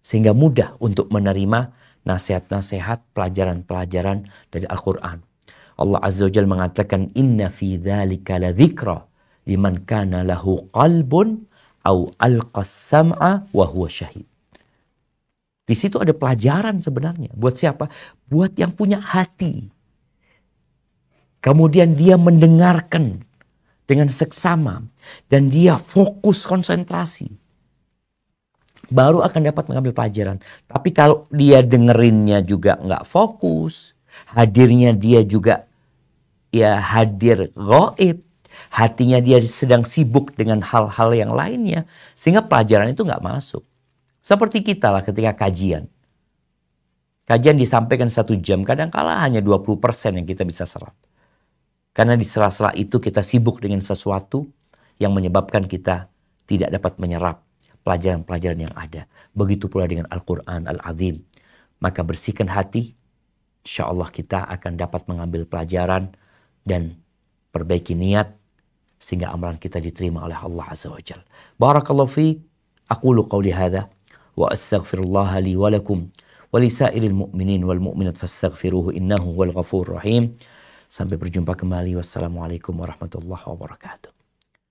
sehingga mudah untuk menerima nasihat-nasihat, pelajaran-pelajaran dari Al-Quran. Allah Azza wa Jalla mengatakan inna fi dzalika ladzikra liman kana lahu qalbun au alqas sam'a wa huwa syahid. Di situ ada pelajaran sebenarnya. Buat siapa? Buat yang punya hati. Kemudian dia mendengarkan dengan seksama. Dan dia fokus konsentrasi. Baru akan dapat mengambil pelajaran. Tapi kalau dia dengerinnya juga nggak fokus. Hadirnya dia juga ya hadir gaib. Hatinya dia sedang sibuk dengan hal-hal yang lainnya. Sehingga pelajaran itu nggak masuk. Seperti kita lah ketika kajian. Kajian disampaikan 1 jam. Kadang-kala hanya 20% yang kita bisa serap. Karena di sela-sela itu kita sibuk dengan sesuatu yang menyebabkan kita tidak dapat menyerap pelajaran-pelajaran yang ada. Begitu pula dengan Al-Quran Al-Azim. Maka bersihkan hati. Insya Allah kita akan dapat mengambil pelajaran dan perbaiki niat. Sehingga amalan kita diterima oleh Allah Azza wa Jalla. Barakallahu fiik. Aqulu qawli hadha. Wa astaghfirullaha li walakum. Wa lisairil mu'minin wal mu'minat fastaghfiruhu innahu wal ghafur rahim. Sampai berjumpa kembali. Wassalamualaikum warahmatullahi wabarakatuh.